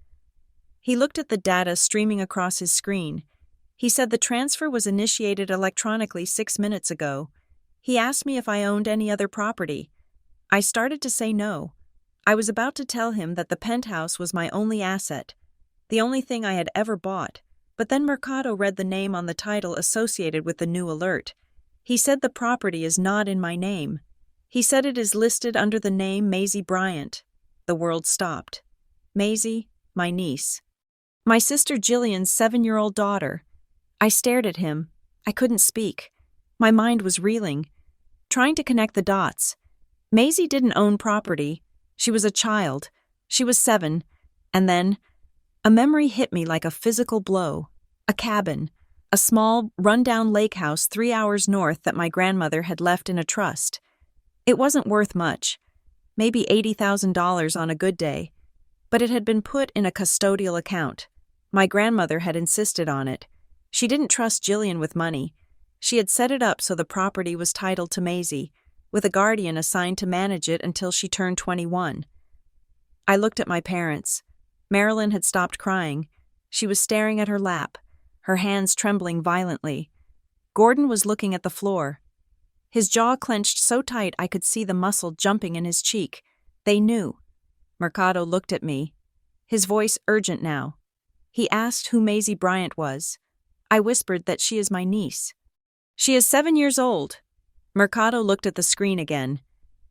Speaker 1: He looked at the data streaming across his screen. He said the transfer was initiated electronically 6 minutes ago. He asked me if I owned any other property. I started to say no. I was about to tell him that the Penthouse was my only asset, the only thing I had ever bought, but then Mercado read the name on the title associated with the new alert. He said the property is not in my name. He said it is listed under the name Maisie Bryant. The world stopped. Maisie, my niece. My sister Jillian's 7-year-old daughter. I stared at him. I couldn't speak. My mind was reeling, trying to connect the dots. Maisie didn't own property. She was a child. She was 7. And then, a memory hit me like a physical blow. A cabin. A small, run-down lake house 3 hours north that my grandmother had left in a trust. It wasn't worth much, maybe $80,000 on a good day, but it had been put in a custodial account. My grandmother had insisted on it. She didn't trust Jillian with money. She had set it up so the property was titled to Maisie, with a guardian assigned to manage it until she turned 21. I looked at my parents. Marilyn had stopped crying. She was staring at her lap, her hands trembling violently. Gordon was looking at the floor. His jaw clenched so tight I could see the muscle jumping in his cheek. They knew. Mercado looked at me, his voice urgent now. He asked who Maisie Bryant was. I whispered that she is my niece. She is 7 years old. Mercado looked at the screen again.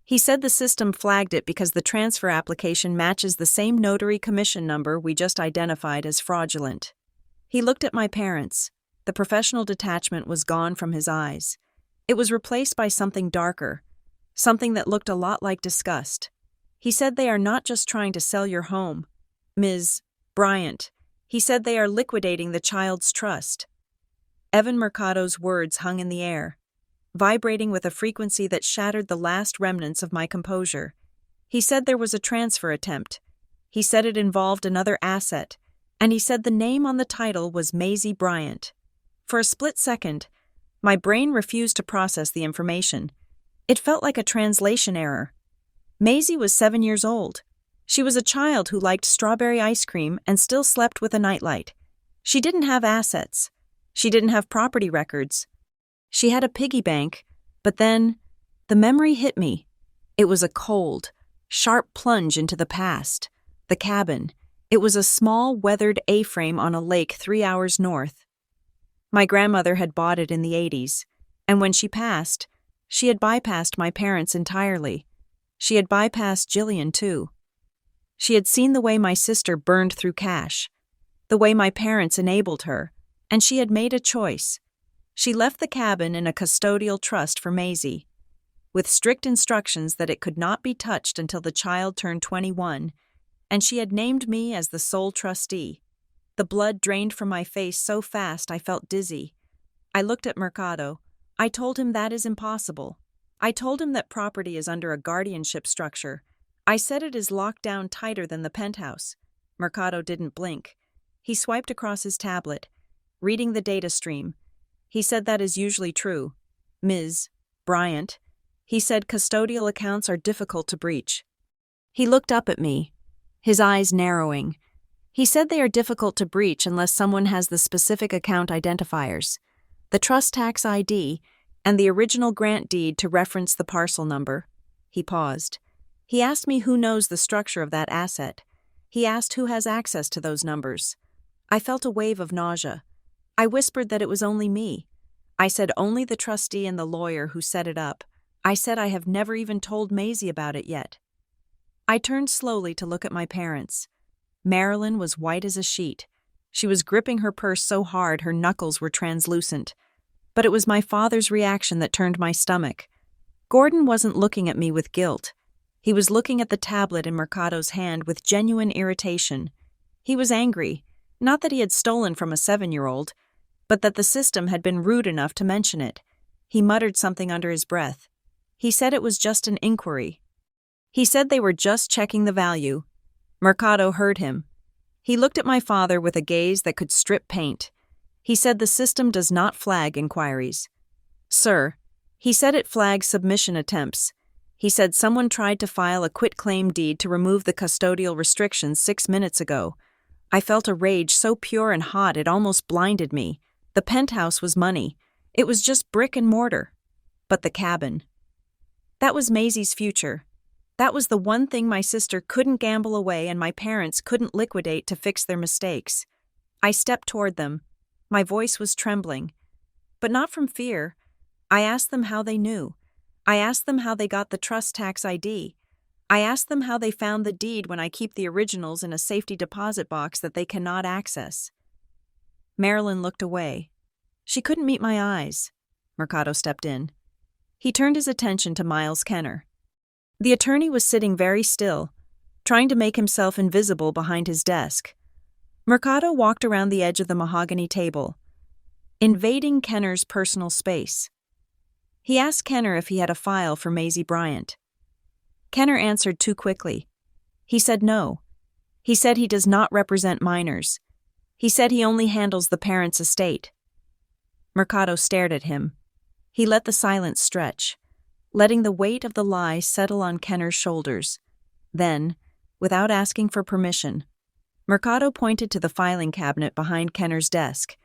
Speaker 1: He said the system flagged it because the transfer application matches the same notary commission number we just identified as fraudulent. He looked at my parents. The professional detachment was gone from his eyes. It was replaced by something darker, something that looked a lot like disgust. He said they are not just trying to sell your home, Ms. Bryant. He said they are liquidating the child's trust. Evan Mercado's words hung in the air, vibrating with a frequency that shattered the last remnants of my composure. He said there was a transfer attempt. He said it involved another asset, and he said the name on the title was Maisie Bryant. For a split second, my brain refused to process the information. It felt like a translation error. Maisie was 7 years old. She was a child who liked strawberry ice cream and still slept with a nightlight. She didn't have assets. She didn't have property records. She had a piggy bank, but then the memory hit me. It was a cold, sharp plunge into the past. The cabin. It was a small, weathered A-frame on a lake 3 hours north. My grandmother had bought it in the 80s, and when she passed, she had bypassed my parents entirely. She had bypassed Jillian, too. She had seen the way my sister burned through cash, the way my parents enabled her, and she had made a choice. She left the cabin in a custodial trust for Maisie, with strict instructions that it could not be touched until the child turned 21, and she had named me as the sole trustee. The blood drained from my face so fast I felt dizzy. I looked at Mercado. I told him that is impossible. I told him that property is under a guardianship structure. I said it is locked down tighter than the Penthouse. Mercado didn't blink. He swiped across his tablet, reading the data stream. He said that is usually true. Ms. Bryant. He said custodial accounts are difficult to breach. He looked up at me, his eyes narrowing. He said they are difficult to breach unless someone has the specific account identifiers, the trust tax ID, and the original grant deed to reference the parcel number. He paused. He asked me who knows the structure of that asset. He asked who has access to those numbers. I felt a wave of nausea. I whispered that it was only me. I said only the trustee and the lawyer who set it up. I said I have never even told Maisie about it yet. I turned slowly to look at my parents. Marilyn was white as a sheet. She was gripping her purse so hard her knuckles were translucent. But it was my father's reaction that turned my stomach. Gordon wasn't looking at me with guilt. He was looking at the tablet in Mercado's hand with genuine irritation. He was angry, not that he had stolen from a 7-year-old, but that the system had been rude enough to mention it. He muttered something under his breath. He said it was just an inquiry. He said they were just checking the value. Mercado heard him. He looked at my father with a gaze that could strip paint. He said the system does not flag inquiries. Sir, he said it flags submission attempts. He said someone tried to file a quitclaim deed to remove the custodial restrictions 6 minutes ago. I felt a rage so pure and hot it almost blinded me. The Penthouse was money. It was just brick and mortar. But the cabin. That was Maisie's future. That was the one thing my sister couldn't gamble away and my parents couldn't liquidate to fix their mistakes. I stepped toward them. My voice was trembling. But not from fear. I asked them how they knew. I asked them how they got the trust tax ID. I asked them how they found the deed when I keep the originals in a safety deposit box that they cannot access. Marilyn looked away. She couldn't meet my eyes. Mercado stepped in. He turned his attention to Miles Kenner. The attorney was sitting very still, trying to make himself invisible behind his desk. Mercado walked around the edge of the mahogany table, invading Kenner's personal space. He asked Kenner if he had a file for Maisie Bryant. Kenner answered too quickly. He said no. He said he does not represent minors. He said he only handles the parents' estate. Mercado stared at him. He let the silence stretch, letting the weight of the lie settle on Kenner's shoulders. Then, without asking for permission, Mercado pointed to the filing cabinet behind Kenner's desk.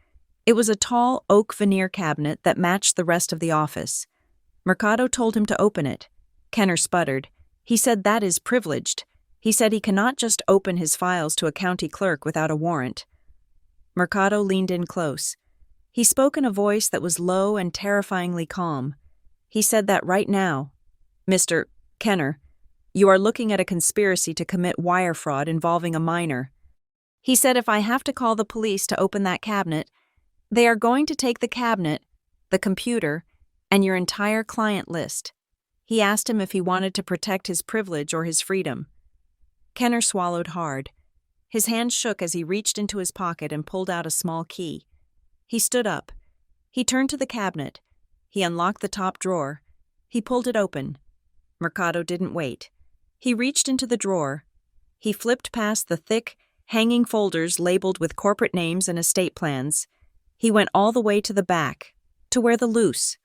Speaker 1: It was a tall oak veneer cabinet that matched the rest of the office. Mercado told him to open it. Kenner sputtered. He said that is privileged. He said he cannot just open his files to a county clerk without a warrant. Mercado leaned in close. He spoke in a voice that was low and terrifyingly calm. He said that right now, Mr. Kenner, you are looking at a conspiracy to commit wire fraud involving a minor. He said if I have to call the police to open that cabinet, they are going to take the cabinet, the computer, and your entire client list. He asked him if he wanted to protect his privilege or his freedom. Kenner swallowed hard. His hand shook as he reached into his pocket and pulled out a small key. He stood up. He turned to the cabinet. He unlocked the top drawer. He pulled it open. Mercado didn't wait. He reached into the drawer. He flipped past the thick, hanging folders labeled with corporate names and estate plans. He went all the way to the back, to where the loose,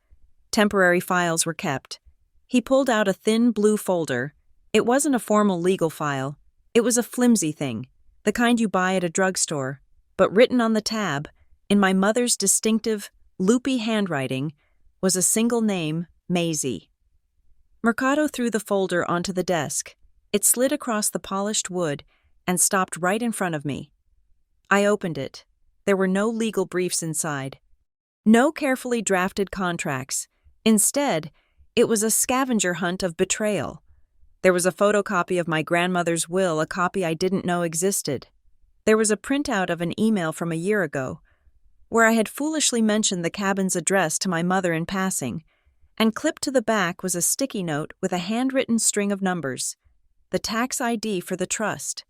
Speaker 1: temporary files were kept. He pulled out a thin blue folder. It wasn't a formal legal file. It was a flimsy thing, the kind you buy at a drugstore, but written on the tab, in my mother's distinctive, loopy handwriting, was a single name, Maisie. Mercado threw the folder onto the desk. It slid across the polished wood and stopped right in front of me. I opened it. There were no legal briefs inside. No carefully drafted contracts. Instead, it was a scavenger hunt of betrayal. There was a photocopy of my grandmother's will, a copy I didn't know existed. There was a printout of an email from a year ago, where I had foolishly mentioned the cabin's address to my mother in passing, and clipped to the back was a sticky note with a handwritten string of numbers. The tax ID for the trust.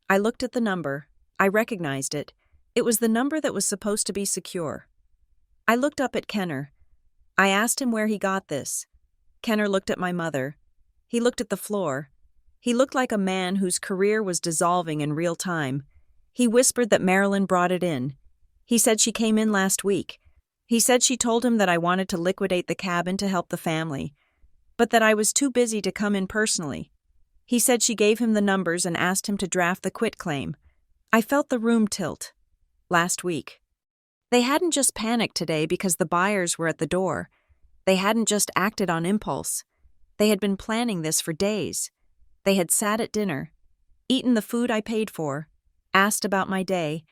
Speaker 1: I looked at the number. I recognized it. It was the number that was supposed to be secure. I looked up at Kenner. I asked him where he got this. Kenner looked at my mother. He looked at the floor. He looked like a man whose career was dissolving in real time. He whispered that Marilyn brought it in. He said she came in last week. He said she told him that I wanted to liquidate the cabin to help the family, but that I was too busy to come in personally. He said she gave him the numbers and asked him to draft the quitclaim. I felt the room tilt. Last week. They hadn't just panicked today because the buyers were at the door. They hadn't just acted on impulse. They had been planning this for days. They had sat at dinner, eaten the food I paid for, asked about my day,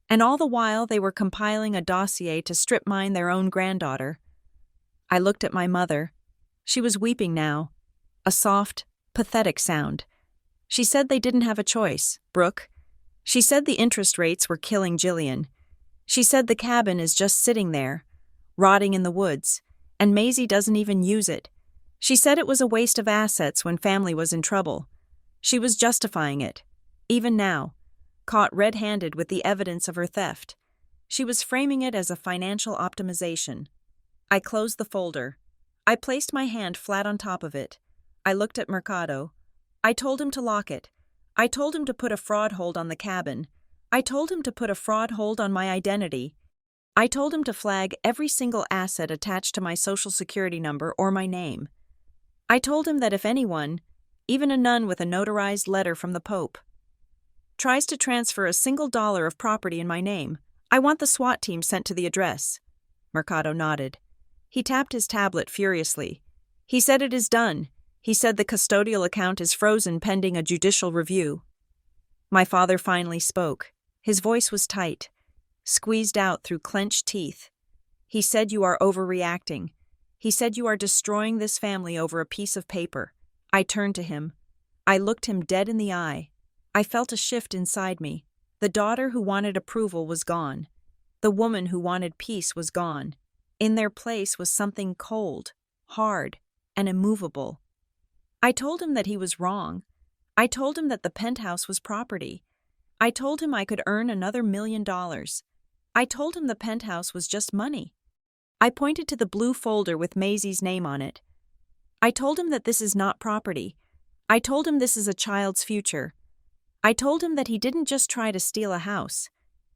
Speaker 1: and all the while they were compiling a dossier to strip mine their own granddaughter. I looked at my mother. She was weeping now, a soft, pathetic sound. She said they didn't have a choice, Brooke. She said the interest rates were killing Jillian. She said the cabin is just sitting there, rotting in the woods, and Maisie doesn't even use it. She said it was a waste of assets when family was in trouble. She was justifying it, even now, caught red-handed with the evidence of her theft. She was framing it as a financial optimization. I closed the folder. I placed my hand flat on top of it. I looked at Mercado. I told him to lock it. I told him to put a fraud hold on the cabin. I told him to put a fraud hold on my identity. I told him to flag every single asset attached to my social security number or my name. I told him that if anyone, even a nun with a notarized letter from the Pope, tries to transfer a single dollar of property in my name, I want the SWAT team sent to the address. Mercado nodded. He tapped his tablet furiously. He said it is done. He said the custodial account is frozen pending a judicial review. My father finally spoke. His voice was tight, squeezed out through clenched teeth. He said you are overreacting. He said you are destroying this family over a piece of paper. I turned to him. I looked him dead in the eye. I felt a shift inside me. The daughter who wanted approval was gone. The woman who wanted peace was gone. In their place was something cold, hard, and immovable. I told him that he was wrong. I told him that the penthouse was property. I told him I could earn another $1 million. I told him the penthouse was just money. I pointed to the blue folder with Maisie's name on it. I told him that this is not property. I told him this is a child's future. I told him that he didn't just try to steal a house.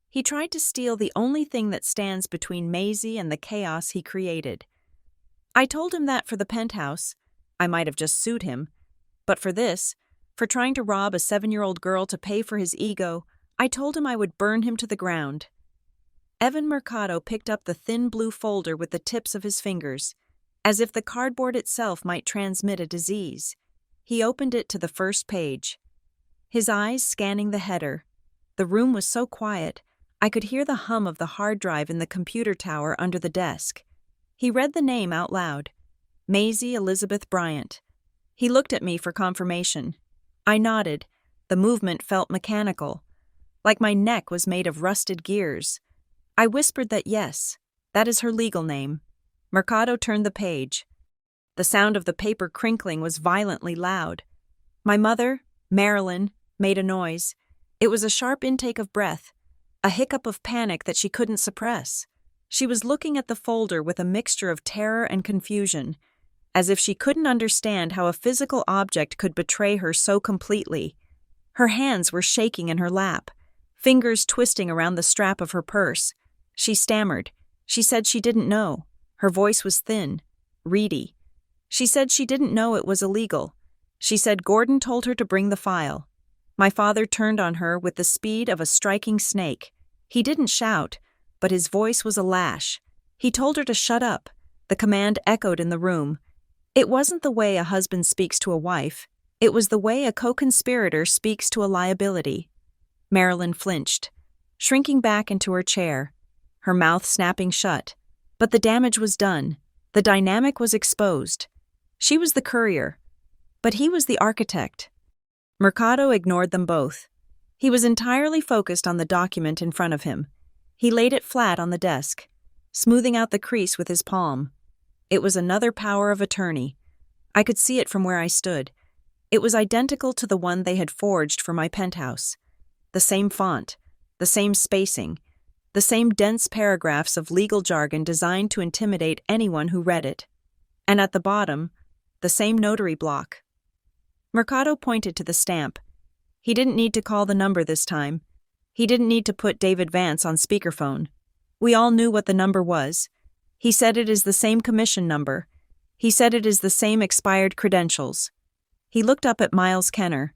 Speaker 1: He tried to steal the only thing that stands between Maisie and the chaos he created. I told him that for the penthouse, I might have just sued him, but for this, for trying to rob a 7-year-old girl to pay for his ego, I told him I would burn him to the ground. Evan Mercado picked up the thin blue folder with the tips of his fingers, as if the cardboard itself might transmit a disease. He opened it to the first page. His eyes scanning the header. The room was so quiet, I could hear the hum of the hard drive in the computer tower under the desk. He read the name out loud. Maisie Elizabeth Bryant. He looked at me for confirmation. I nodded. The movement felt mechanical, like my neck was made of rusted gears. I whispered that yes, that is her legal name. Mercado turned the page. The sound of the paper crinkling was violently loud. My mother, Marilyn, made a noise. It was a sharp intake of breath, a hiccup of panic that she couldn't suppress. She was looking at the folder with a mixture of terror and confusion, as if she couldn't understand how a physical object could betray her so completely. Her hands were shaking in her lap, fingers twisting around the strap of her purse. She stammered. She said she didn't know. Her voice was thin, reedy. She said she didn't know it was illegal. She said Gordon told her to bring the file. My father turned on her with the speed of a striking snake. He didn't shout, but his voice was a lash. He told her to shut up. The command echoed in the room. It wasn't the way a husband speaks to a wife. It was the way a co-conspirator speaks to a liability. Marilyn flinched, shrinking back into her chair, her mouth snapping shut. But the damage was done. The dynamic was exposed. She was the courier, but he was the architect. Mercado ignored them both. He was entirely focused on the document in front of him. He laid it flat on the desk, smoothing out the crease with his palm. It was another power of attorney. I could see it from where I stood. It was identical to the one they had forged for my penthouse. The same font, the same spacing, the same dense paragraphs of legal jargon designed to intimidate anyone who read it. And at the bottom, the same notary block. Mercado pointed to the stamp. He didn't need to call the number this time. He didn't need to put David Vance on speakerphone. We all knew what the number was. He said it is the same commission number. He said it is the same expired credentials. He looked up at Miles Kenner.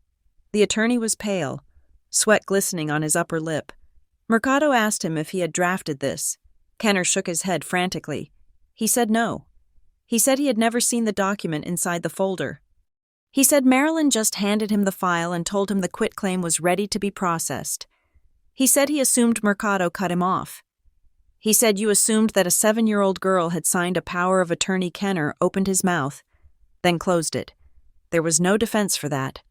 Speaker 1: The attorney was pale, sweat glistening on his upper lip. Mercado asked him if he had drafted this. Kenner shook his head frantically. He said no. He said he had never seen the document inside the folder. He said Marilyn just handed him the file and told him the quitclaim was ready to be processed. He said he assumed Mercado cut him off. He said you assumed that a 7-year-old girl had signed a power of attorney. Kenner opened his mouth, then closed it. There was no defense for that.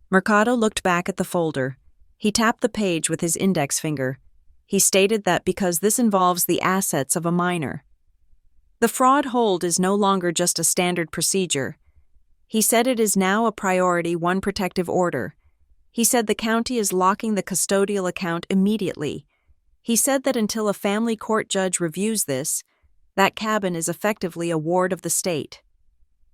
Speaker 1: Mercado looked back at the folder. He tapped the page with his index finger. He stated that because this involves the assets of a minor. The fraud hold is no longer just a standard procedure. He said it is now a priority 1 protective order. He said the county is locking the custodial account immediately. He said that until a family court judge reviews this, that cabin is effectively a ward of the state.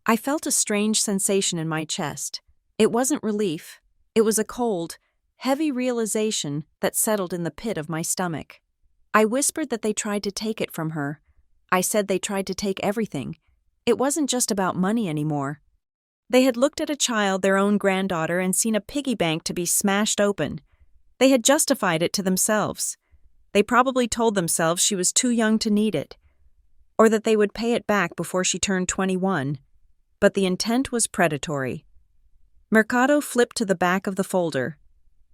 Speaker 1: I felt a strange sensation in my chest. It wasn't relief. It was a cold, heavy realization that settled in the pit of my stomach. I whispered that they tried to take it from her. I said they tried to take everything. It wasn't just about money anymore. They had looked at a child, their own granddaughter, and seen a piggy bank to be smashed open. They had justified it to themselves. They probably told themselves she was too young to need it, or that they would pay it back before she turned 21. But the intent was predatory. Mercado flipped to the back of the folder.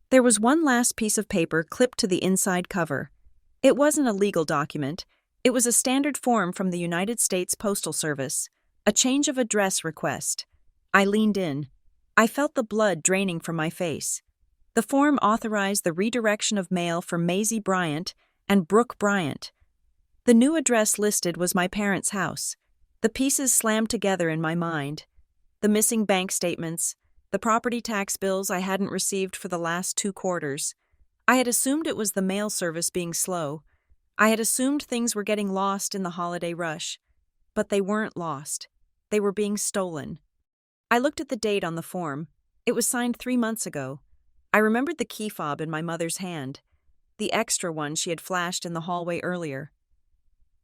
Speaker 1: There was one last piece of paper clipped to the inside cover. It wasn't a legal document. It was a standard form from the United States Postal Service, a change of address request. I leaned in. I felt the blood draining from my face. The form authorized the redirection of mail for Maisie Bryant and Brooke Bryant. The new address listed was my parents' house. The pieces slammed together in my mind. The missing bank statements, the property tax bills I hadn't received for the last 2 quarters. I had assumed it was the mail service being slow. I had assumed things were getting lost in the holiday rush. But they weren't lost. They were being stolen. I looked at the date on the form. It was signed 3 months ago. I remembered the key fob in my mother's hand, the extra one she had flashed in the hallway earlier.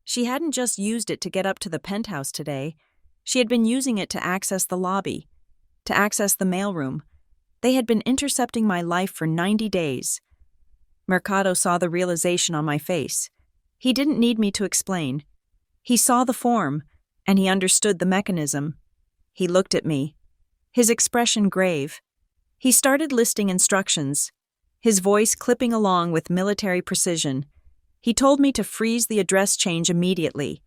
Speaker 1: She hadn't just used it to get up to the penthouse today. She had been using it to access the lobby, to access the mailroom. They had been intercepting my life for 90 days. Mercado saw the realization on my face. He didn't need me to explain. He saw the form, and he understood the mechanism. He looked at me, his expression grave. He started listing instructions, his voice clipping along with military precision. He told me to freeze the address change immediately.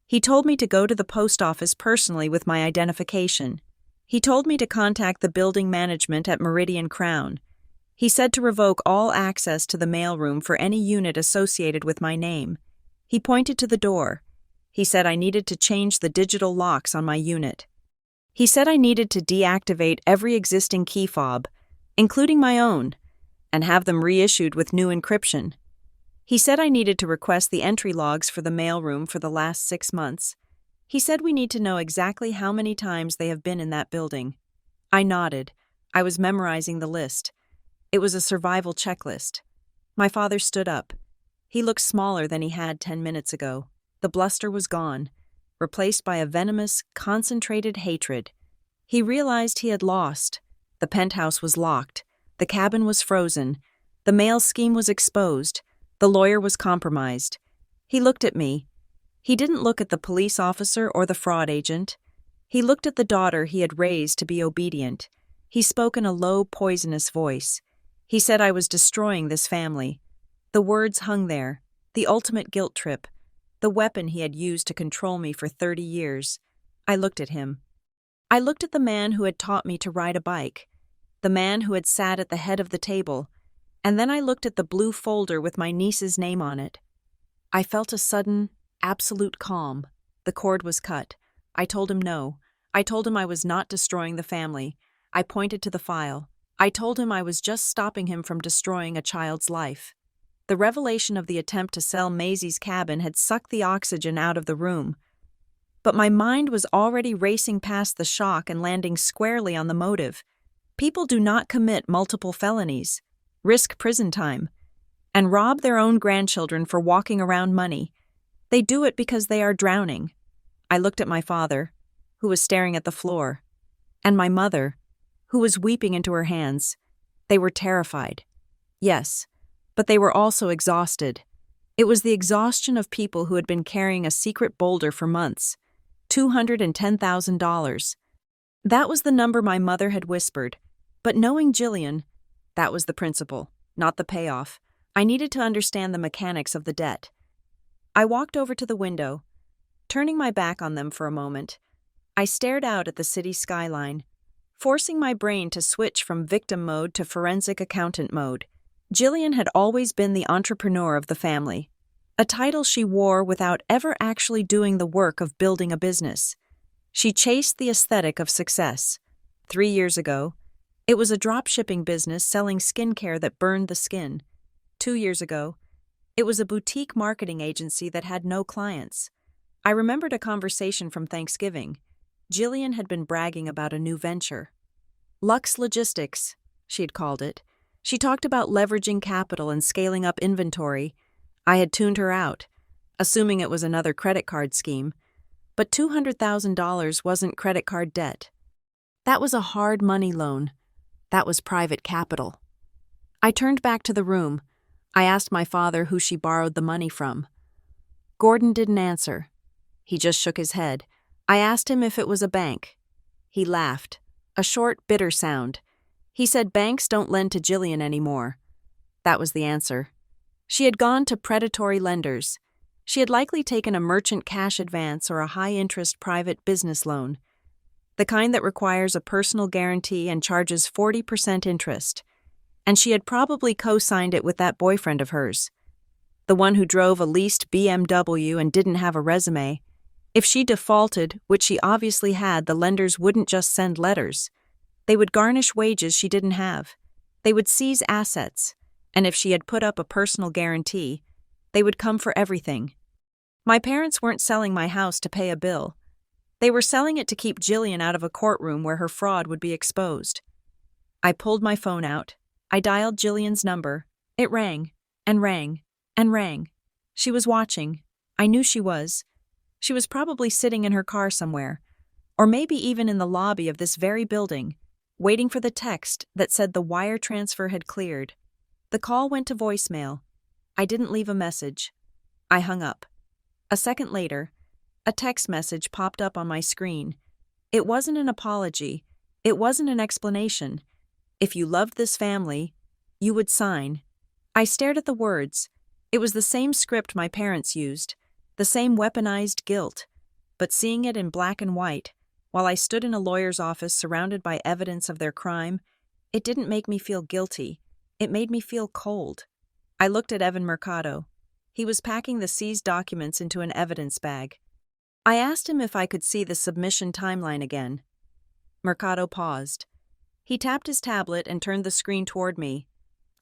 Speaker 1: He told me to go to the post office personally with my identification. He told me to contact the building management at Meridian Crown. He said to revoke all access to the mailroom for any unit associated with my name. He pointed to the door. He said I needed to change the digital locks on my unit. He said I needed to deactivate every existing key fob, including my own, and have them reissued with new encryption. He said I needed to request the entry logs for the mailroom for the last 6 months. He said we need to know exactly how many times they have been in that building. I nodded. I was memorizing the list. It was a survival checklist. My father stood up. He looked smaller than he had 10 minutes ago. The bluster was gone, replaced by a venomous, concentrated hatred. He realized he had lost. The penthouse was locked. The cabin was frozen. The mail scheme was exposed. The lawyer was compromised. He looked at me. He didn't look at the police officer or the fraud agent. He looked at the daughter he had raised to be obedient. He spoke in a low, poisonous voice. He said I was destroying this family. The words hung there, the ultimate guilt trip, the weapon he had used to control me for 30 years. I looked at him. I looked at the man who had taught me to ride a bike, the man who had sat at the head of the table, and then I looked at the blue folder with my niece's name on it. I felt a sudden, absolute calm. The cord was cut. I told him no. I told him I was not destroying the family. I pointed to the file. I told him I was just stopping him from destroying a child's life. The revelation of the attempt to sell Maisie's cabin had sucked the oxygen out of the room. But my mind was already racing past the shock and landing squarely on the motive. People do not commit multiple felonies, risk prison time, and rob their own grandchildren for walking around money. They do it because they are drowning. I looked at my father, who was staring at the floor, and my mother, who was weeping into her hands. They were terrified. Yes, but they were also exhausted. It was the exhaustion of people who had been carrying a secret boulder for months. $210,000. That was the number my mother had whispered. But knowing Jillian, that was the principal, not the payoff. I needed to understand the mechanics of the debt. I walked over to the window. Turning my back on them for a moment, I stared out at the city skyline, forcing my brain to switch from victim mode to forensic accountant mode. Jillian had always been the entrepreneur of the family, a title she wore without ever actually doing the work of building a business. She chased the aesthetic of success. 3 years ago, it was a drop-shipping business selling skincare that burned the skin. 2 years ago, it was a boutique marketing agency that had no clients. I remembered a conversation from Thanksgiving. Jillian had been bragging about a new venture. Lux Logistics, she had called it. She talked about leveraging capital and scaling up inventory. I had tuned her out, assuming it was another credit card scheme. But $200,000 wasn't credit card debt. That was a hard money loan. That was private capital. I turned back to the room. I asked my father who she borrowed the money from. Gordon didn't answer. He just shook his head. I asked him if it was a bank. He laughed, a short, bitter sound. He said banks don't lend to Jillian anymore. That was the answer. She had gone to predatory lenders. She had likely taken a merchant cash advance or a high-interest private business loan, the kind that requires a personal guarantee and charges 40% interest. And she had probably co-signed it with that boyfriend of hers, the one who drove a leased BMW and didn't have a resume. If she defaulted, which she obviously had, the lenders wouldn't just send letters. They would garnish wages she didn't have. They would seize assets. And if she had put up a personal guarantee, they would come for everything. My parents weren't selling my house to pay a bill. They were selling it to keep Jillian out of a courtroom where her fraud would be exposed. I pulled my phone out. I dialed Jillian's number. It rang, and rang, and rang. She was watching. I knew she was. She was probably sitting in her car somewhere, or maybe even in the lobby of this very building, waiting for the text that said the wire transfer had cleared. The call went to voicemail. I didn't leave a message. I hung up. A second later, a text message popped up on my screen. It wasn't an apology. It wasn't an explanation. If you loved this family, you would sign. I stared at the words. It was the same script my parents used, the same weaponized guilt, but seeing it in black and white, while I stood in a lawyer's office surrounded by evidence of their crime, it didn't make me feel guilty. It made me feel cold. I looked at Evan Mercado. He was packing the seized documents into an evidence bag. I asked him if I could see the submission timeline again. Mercado paused. He tapped his tablet and turned the screen toward me.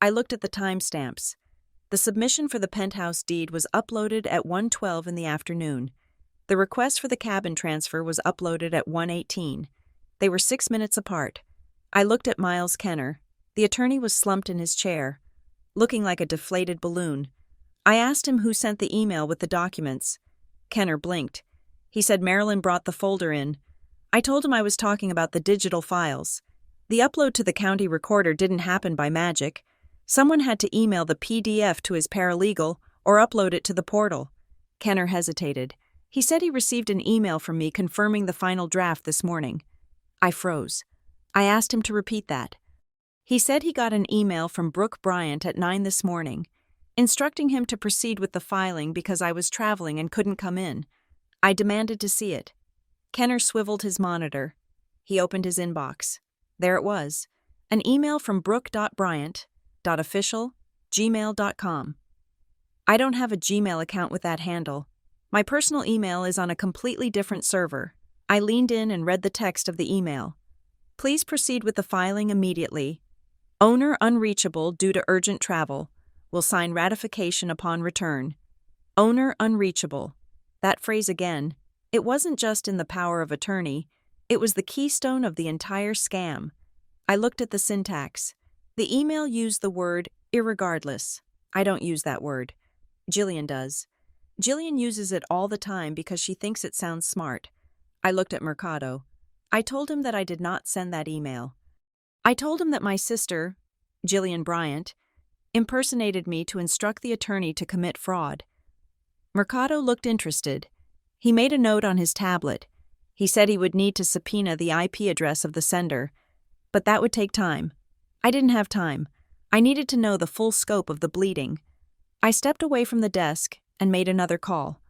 Speaker 1: I looked at the timestamps. The submission for the Penthouse deed was uploaded at 1:12 in the afternoon. The request for the cabin transfer was uploaded at 1:18. They were 6 minutes apart. I looked at Miles Kenner. The attorney was slumped in his chair, looking like a deflated balloon. I asked him who sent the email with the documents. Kenner blinked. He said Marilyn brought the folder in. I told him I was talking about the digital files. The upload to the county recorder didn't happen by magic. Someone had to email the PDF to his paralegal or upload it to the portal. Kenner hesitated. He said he received an email from me confirming the final draft this morning. I froze. I asked him to repeat that. He said he got an email from Brooke Bryant at 9 this morning, instructing him to proceed with the filing because I was traveling and couldn't come in. I demanded to see it. Kenner swiveled his monitor. He opened his inbox. There it was, an email from brooke.bryant.official@gmail.com. I don't have a Gmail account with that handle. My personal email is on a completely different server. I leaned in and read the text of the email. Please proceed with the filing immediately. Owner unreachable due to urgent travel. Will sign ratification upon return. Owner unreachable. That phrase again. It wasn't just in the power of attorney. It was the keystone of the entire scam. I looked at the syntax. The email used the word irregardless. I don't use that word. Jillian does. Jillian uses it all the time because she thinks it sounds smart. I looked at Mercado. I told him that I did not send that email. I told him that my sister, Jillian Bryant, impersonated me to instruct the attorney to commit fraud. Mercado looked interested. He made a note on his tablet. He said he would need to subpoena the IP address of the sender, but that would take time. I didn't have time. I needed to know the full scope of the bleeding. I stepped away from the desk and made another call.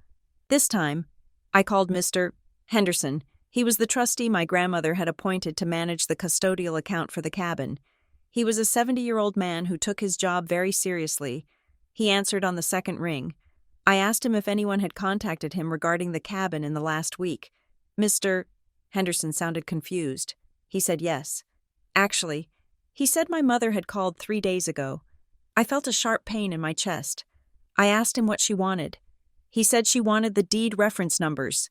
Speaker 1: This time, I called Mr. Henderson. He was the trustee my grandmother had appointed to manage the custodial account for the cabin. He was a 70-year-old man who took his job very seriously. He answered on the second ring. I asked him if anyone had contacted him regarding the cabin in the last week. Mr. Henderson sounded confused. He said yes. Actually, he said my mother had called 3 days ago. I felt a sharp pain in my chest. I asked him what she wanted. He said she wanted the deed reference numbers.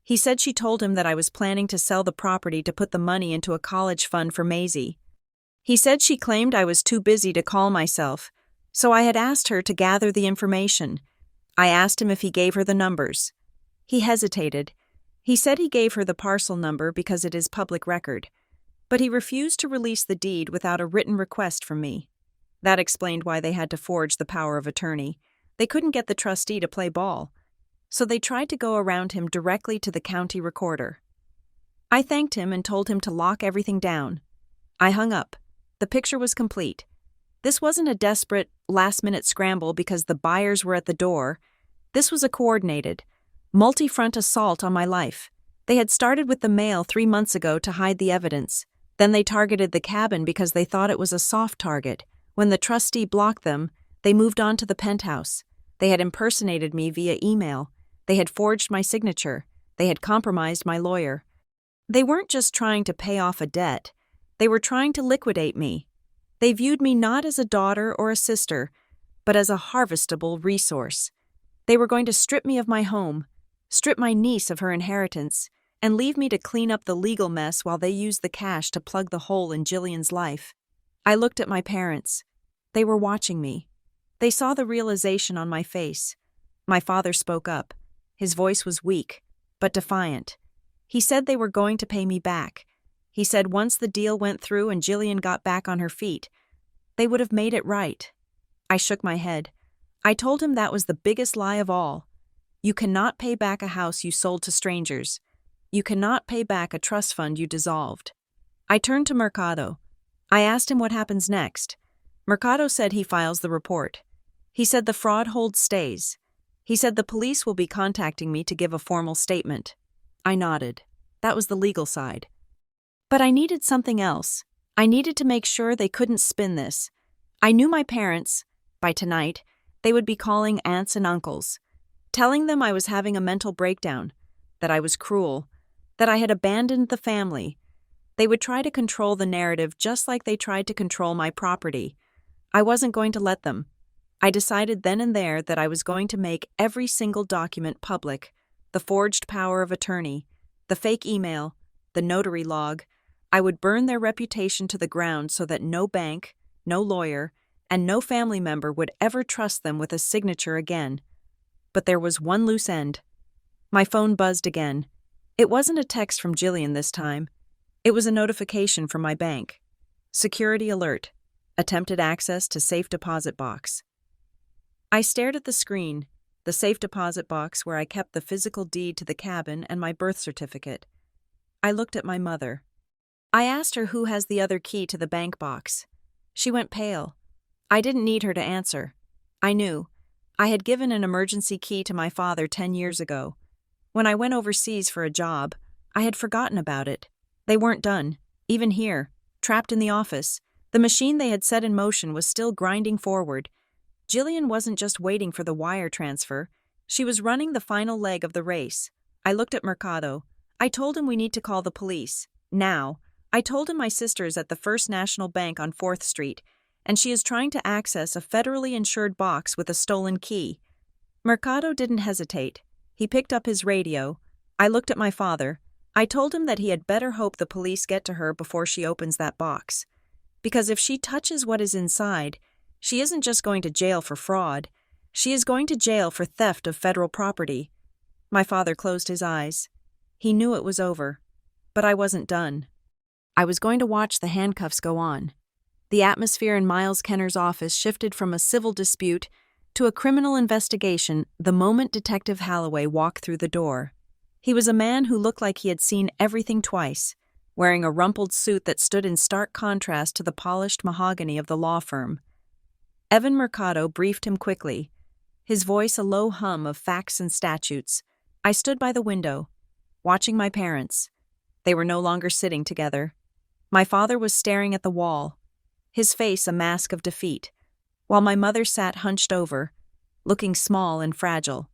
Speaker 1: He said she told him that I was planning to sell the property to put the money into a college fund for Maisie. He said she claimed I was too busy to call myself, so I had asked her to gather the information. I asked him if he gave her the numbers. He hesitated. He said he gave her the parcel number because it is public record, but he refused to release the deed without a written request from me. That explained why they had to forge the power of attorney. They couldn't get the trustee to play ball, so they tried to go around him directly to the county recorder. I thanked him and told him to lock everything down. I hung up. The picture was complete. This wasn't a desperate, last-minute scramble because the buyers were at the door. This was a coordinated, multi-front assault on my life. They had started with the mail 3 months ago to hide the evidence. Then they targeted the cabin because they thought it was a soft target. When the trustee blocked them, they moved on to the penthouse. They had impersonated me via email. They had forged my signature. They had compromised my lawyer. They weren't just trying to pay off a debt. They were trying to liquidate me. They viewed me not as a daughter or a sister, but as a harvestable resource. They were going to strip me of my home, strip my niece of her inheritance, and leave me to clean up the legal mess while they used the cash to plug the hole in Jillian's life. I looked at my parents. They were watching me. They saw the realization on my face. My father spoke up. His voice was weak, but defiant. He said they were going to pay me back. He said once the deal went through and Jillian got back on her feet, they would have made it right. I shook my head. I told him that was the biggest lie of all. You cannot pay back a house you sold to strangers. You cannot pay back a trust fund you dissolved. I turned to Mercado. I asked him what happens next. Mercado said he files the report. He said the fraud hold stays. He said the police will be contacting me to give a formal statement. I nodded. That was the legal side. But I needed something else. I needed to make sure they couldn't spin this. I knew my parents, by tonight, they would be calling aunts and uncles, telling them I was having a mental breakdown, that I was cruel, that I had abandoned the family. They would try to control the narrative just like they tried to control my property. I wasn't going to let them. I decided then and there that I was going to make every single document public, the forged power of attorney, the fake email, the notary log. I would burn their reputation to the ground so that no bank, no lawyer, and no family member would ever trust them with a signature again. But there was one loose end. My phone buzzed again. It wasn't a text from Jillian this time. It was a notification from my bank. Security alert. Attempted access to safe deposit box. I stared at the screen, the safe deposit box where I kept the physical deed to the cabin and my birth certificate. I looked at my mother. I asked her who has the other key to the bank box. She went pale. I didn't need her to answer. I knew. I had given an emergency key to my father 10 years ago. When I went overseas for a job, I had forgotten about it. They weren't done. Even here, trapped in the office, the machine they had set in motion was still grinding forward. Jillian wasn't just waiting for the wire transfer. She was running the final leg of the race. I looked at Mercado. I told him we need to call the police. Now. I told him my sister's at the First National Bank on 4th Street, and she is trying to access a federally insured box with a stolen key. Mercado didn't hesitate. He picked up his radio. I looked at my father. I told him that he had better hope the police get to her before she opens that box. Because if she touches what is inside, she isn't just going to jail for fraud. She is going to jail for theft of federal property. My father closed his eyes. He knew it was over. But I wasn't done. I was going to watch the handcuffs go on. The atmosphere in Miles Kenner's office shifted from a civil dispute to a criminal investigation the moment Detective Holloway walked through the door. He was a man who looked like he had seen everything twice, wearing a rumpled suit that stood in stark contrast to the polished mahogany of the law firm. Evan Mercado briefed him quickly, his voice a low hum of facts and statutes. I stood by the window, watching my parents. They were no longer sitting together. My father was staring at the wall, his face a mask of defeat, while my mother sat hunched over, looking small and fragile.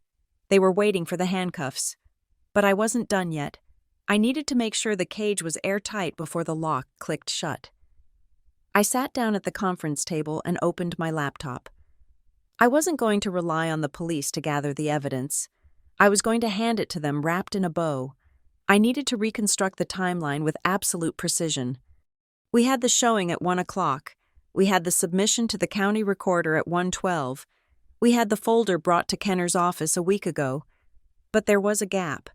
Speaker 1: They were waiting for the handcuffs. But I wasn't done yet. I needed to make sure the cage was airtight before the lock clicked shut. I sat down at the conference table and opened my laptop. I wasn't going to rely on the police to gather the evidence. I was going to hand it to them wrapped in a bow. I needed to reconstruct the timeline with absolute precision. We had the showing at 1 o'clock. We had the submission to the county recorder at 1:12. We had the folder brought to Kenner's office a week ago. But there was a gap.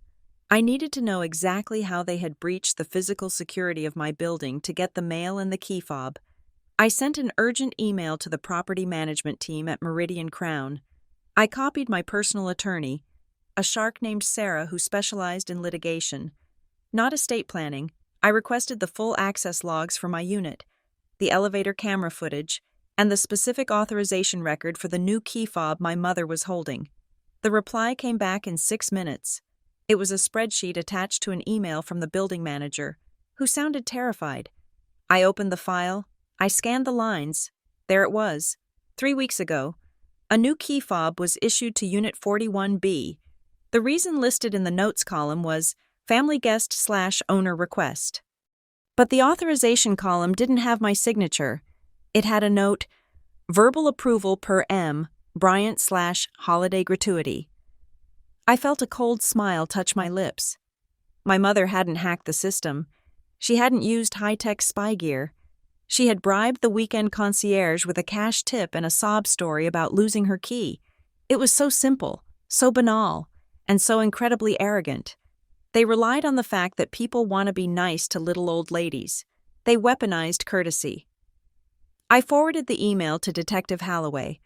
Speaker 1: I needed to know exactly how they had breached the physical security of my building to get the mail and the key fob. I sent an urgent email to the property management team at Meridian Crown. I copied my personal attorney, a shark named Sarah who specialized in litigation. Not estate planning. I requested the full access logs for my unit, the elevator camera footage, and the specific authorization record for the new key fob my mother was holding. The reply came back in 6 minutes. It was a spreadsheet attached to an email from the building manager, who sounded terrified. I opened the file. I scanned the lines. There it was. 3 weeks ago, a new key fob was issued to Unit 41B. The reason listed in the notes column was family guest/owner request. But the authorization column didn't have my signature. It had a note, verbal approval per M, Bryant/holiday gratuity. I felt a cold smile touch my lips. My mother hadn't hacked the system. She hadn't used high-tech spy gear. She had bribed the weekend concierge with a cash tip and a sob story about losing her key. It was so simple, so banal, and so incredibly arrogant. They relied on the fact that people want to be nice to little old ladies. They weaponized courtesy. I forwarded the email to Detective Holloway.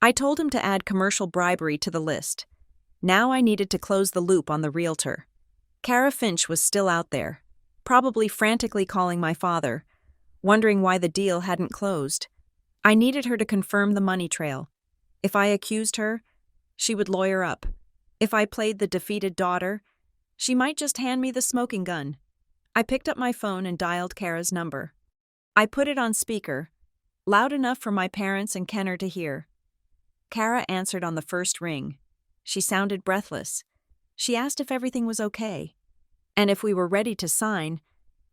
Speaker 1: I told him to add commercial bribery to the list. Now I needed to close the loop on the realtor. Kara Finch was still out there, probably frantically calling my father, wondering why the deal hadn't closed. I needed her to confirm the money trail. If I accused her, she would lawyer up. If I played the defeated daughter, she might just hand me the smoking gun. I picked up my phone and dialed Kara's number. I put it on speaker, loud enough for my parents and Kenner to hear. Kara answered on the first ring. She sounded breathless. She asked if everything was okay. And if we were ready to sign.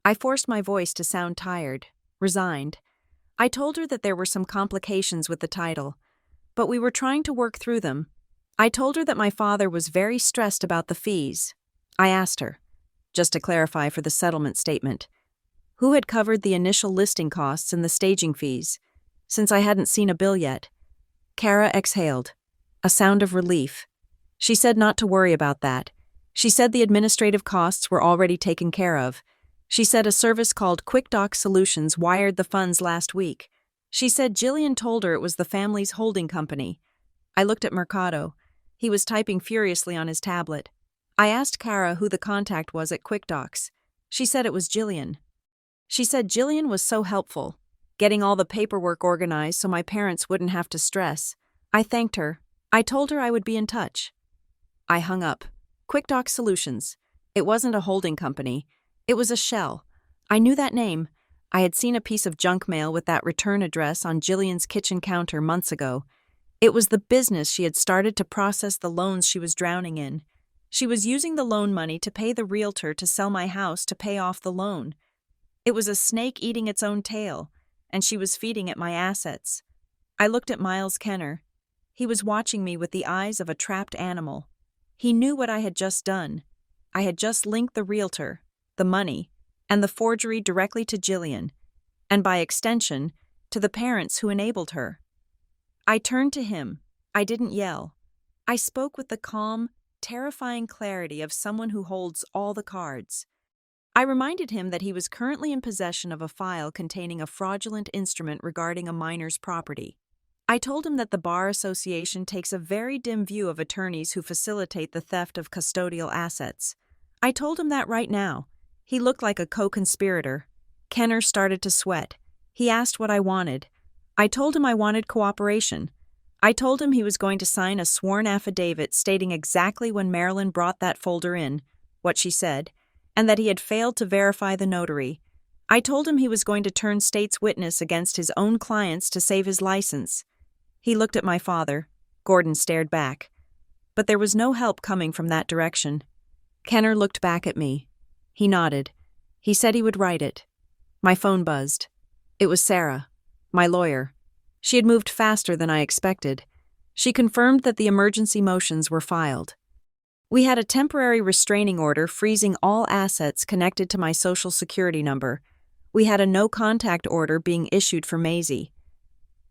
Speaker 1: I forced my voice to sound tired, resigned. I told her that there were some complications with the title, but we were trying to work through them. I told her that my father was very stressed about the fees. I asked her, just to clarify for the settlement statement, who had covered the initial listing costs and the staging fees, since I hadn't seen a bill yet. Kara exhaled, a sound of relief. She said not to worry about that. She said the administrative costs were already taken care of. She said a service called QuickDoc Solutions wired the funds last week. She said Jillian told her it was the family's holding company. I looked at Mercado. He was typing furiously on his tablet. I asked Kara who the contact was at QuickDocs. She said it was Jillian. She said Jillian was so helpful, getting all the paperwork organized so my parents wouldn't have to stress. I thanked her. I told her I would be in touch. I hung up. QuickDoc Solutions. It wasn't a holding company. It was a shell. I knew that name. I had seen a piece of junk mail with that return address on Jillian's kitchen counter months ago. It was the business she had started to process the loans she was drowning in. She was using the loan money to pay the realtor to sell my house to pay off the loan. It was a snake eating its own tail, and she was feeding it my assets. I looked at Miles Kenner. He was watching me with the eyes of a trapped animal. He knew what I had just done. I had just linked the realtor, the money, and the forgery directly to Jillian, and by extension, to the parents who enabled her. I turned to him. I didn't yell. I spoke with the calm, terrifying clarity of someone who holds all the cards. I reminded him that he was currently in possession of a file containing a fraudulent instrument regarding a minor's property. I told him that the Bar Association takes a very dim view of attorneys who facilitate the theft of custodial assets. I told him that right now. He looked like a co-conspirator. Kenner started to sweat. He asked what I wanted. I told him I wanted cooperation. I told him he was going to sign a sworn affidavit stating exactly when Marilyn brought that folder in, what she said, and that he had failed to verify the notary. I told him he was going to turn state's witness against his own clients to save his license. He looked at my father. Gordon stared back. But there was no help coming from that direction. Kenner looked back at me. He nodded. He said he would write it. My phone buzzed. It was Sarah, my lawyer. She had moved faster than I expected. She confirmed that the emergency motions were filed. We had a temporary restraining order freezing all assets connected to my Social Security number. We had a no-contact order being issued for Maisie,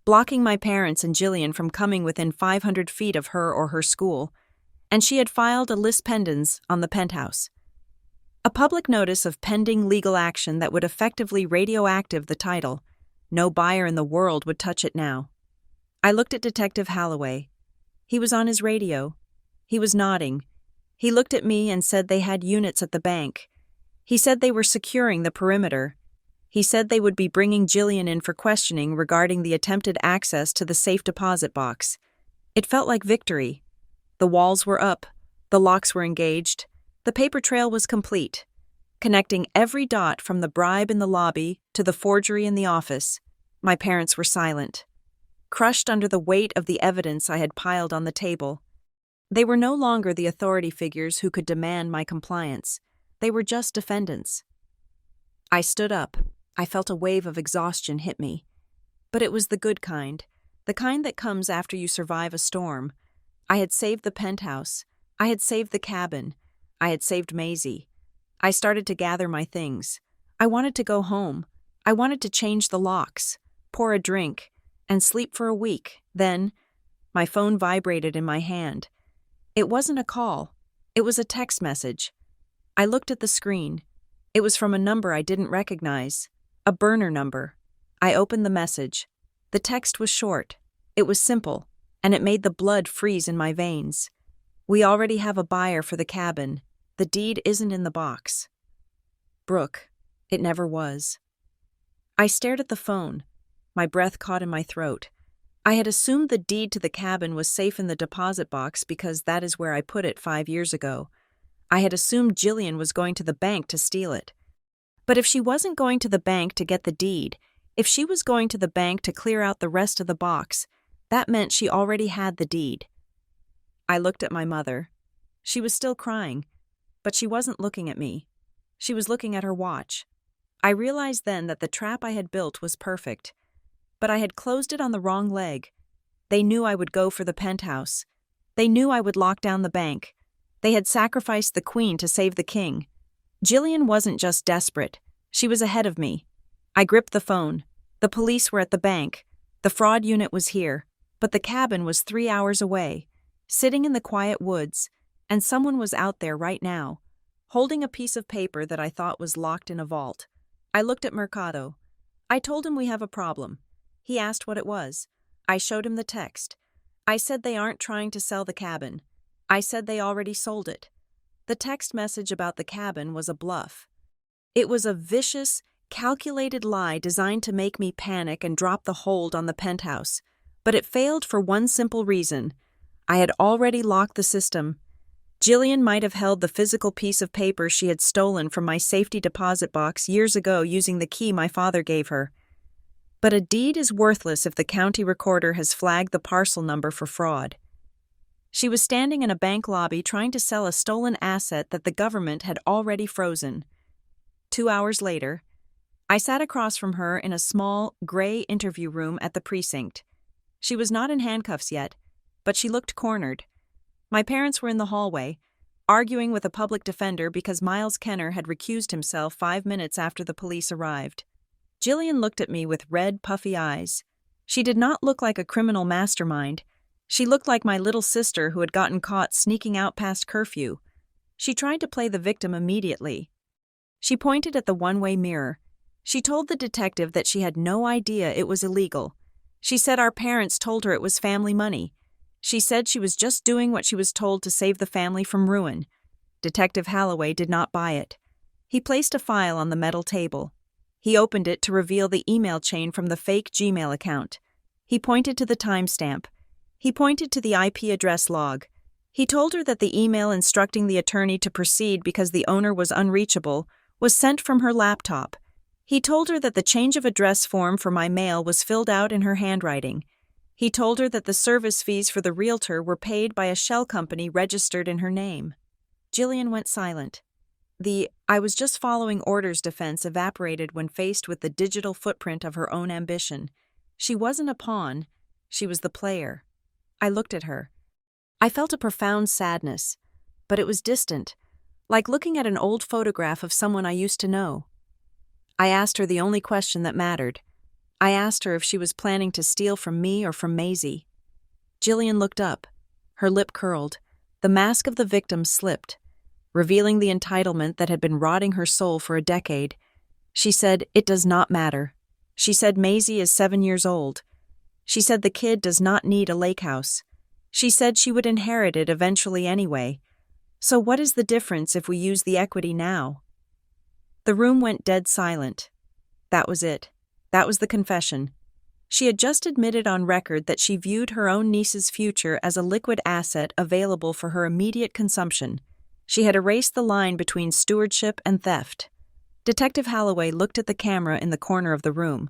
Speaker 1: blocking my parents and Jillian from coming within 500 feet of her or her school, and she had filed a lis pendens on the Penthouse. A public notice of pending legal action that would effectively radioactive the title. No buyer in the world would touch it now. I looked at Detective Holloway. He was on his radio. He was nodding. He looked at me and said they had units at the bank. He said they were securing the perimeter. He said they would be bringing Jillian in for questioning regarding the attempted access to the safe deposit box. It felt like victory. The walls were up. The locks were engaged. The paper trail was complete, connecting every dot from the bribe in the lobby to the forgery in the office. My parents were silent, crushed under the weight of the evidence I had piled on the table. They were no longer the authority figures who could demand my compliance. They were just defendants. I stood up. I felt a wave of exhaustion hit me. But it was the good kind, the kind that comes after you survive a storm. I had saved the penthouse. I had saved the cabin. I had saved Maisie. I started to gather my things. I wanted to go home. I wanted to change the locks, pour a drink, and sleep for a week. Then, my phone vibrated in my hand. It wasn't a call. It was a text message. I looked at the screen. It was from a number I didn't recognize, a burner number. I opened the message. The text was short. It was simple, and it made the blood freeze in my veins. We already have a buyer for the cabin. The deed isn't in the box. Brooke, it never was. I stared at the phone. My breath caught in my throat. I had assumed the deed to the cabin was safe in the deposit box because that is where I put it 5 years ago. I had assumed Jillian was going to the bank to steal it. But if she wasn't going to the bank to get the deed, if she was going to the bank to clear out the rest of the box, that meant she already had the deed. I looked at my mother. She was still crying, but she wasn't looking at me. She was looking at her watch. I realized then that the trap I had built was perfect, but I had closed it on the wrong leg. They knew I would go for the penthouse. They knew I would lock down the bank. They had sacrificed the queen to save the king. Jillian wasn't just desperate. She was ahead of me. I gripped the phone. The police were at the bank. The fraud unit was here, but the cabin was 3 hours away, sitting in the quiet woods, and someone was out there right now. holding a piece of paper that I thought was locked in a vault. I looked at Mercado. I told him we have a problem. He asked what it was. I showed him the text. I said they aren't trying to sell the cabin. I said they already sold it. The text message about the cabin was a bluff. It was a vicious, calculated lie designed to make me panic and drop the hold on the penthouse. But it failed for one simple reason. I had already locked the system. Jillian might have held the physical piece of paper she had stolen from my safety deposit box years ago using the key my father gave her. But a deed is worthless if the county recorder has flagged the parcel number for fraud. She was standing in a bank lobby trying to sell a stolen asset that the government had already frozen. 2 hours later, I sat across from her in a small, gray interview room at the precinct. She was not in handcuffs yet, but she looked cornered. My parents were in the hallway, arguing with a public defender because Miles Kenner had recused himself 5 minutes after the police arrived. Jillian looked at me with red, puffy eyes. She did not look like a criminal mastermind. She looked like my little sister who had gotten caught sneaking out past curfew. She tried to play the victim immediately. She pointed at the one-way mirror. She told the detective that she had no idea it was illegal. She said our parents told her it was family money. She said she was just doing what she was told to save the family from ruin. Detective Holloway did not buy it. He placed a file on the metal table. He opened it to reveal the email chain from the fake Gmail account. He pointed to the timestamp. He pointed to the IP address log. He told her that the email instructing the attorney to proceed because the owner was unreachable was sent from her laptop. He told her that the change of address form for my mail was filled out in her handwriting. He told her that the service fees for the realtor were paid by a shell company registered in her name. Jillian went silent. The "I was just following orders" defense evaporated when faced with the digital footprint of her own ambition. She wasn't a pawn. She was the player. I looked at her. I felt a profound sadness, but it was distant, like looking at an old photograph of someone I used to know. I asked her the only question that mattered. I asked her if she was planning to steal from me or from Maisie. Jillian looked up. Her lip curled. The mask of the victim slipped, revealing the entitlement that had been rotting her soul for a decade. She said, "It does not matter." She said Maisie is 7 years old. She said the kid does not need a lake house. She said she would inherit it eventually anyway. So what is the difference if we use the equity now? The room went dead silent. That was it. That was the confession. She had just admitted on record that she viewed her own niece's future as a liquid asset available for her immediate consumption. She had erased the line between stewardship and theft. Detective Holloway looked at the camera in the corner of the room.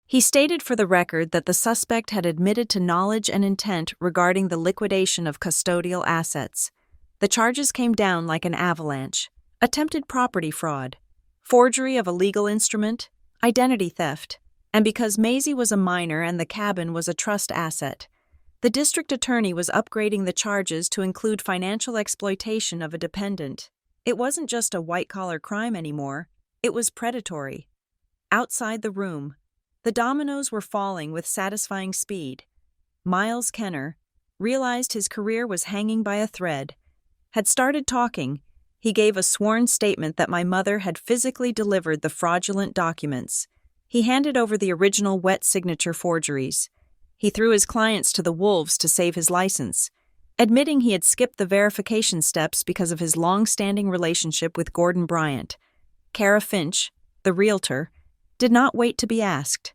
Speaker 1: He stated for the record that the suspect had admitted to knowledge and intent regarding the liquidation of custodial assets. The charges came down like an avalanche: attempted property fraud, forgery of a legal instrument, identity theft, and because Maisie was a minor and the cabin was a trust asset, the district attorney was upgrading the charges to include financial exploitation of a dependent. It wasn't just a white-collar crime anymore, it was predatory. Outside the room, the dominoes were falling with satisfying speed. Miles Kenner realized his career was hanging by a thread. Had started talking. He gave a sworn statement that my mother had physically delivered the fraudulent documents. He handed over the original wet signature forgeries. He threw his clients to the wolves to save his license, admitting he had skipped the verification steps because of his long-standing relationship with Gordon Bryant. Kara Finch, the realtor, did not wait to be asked.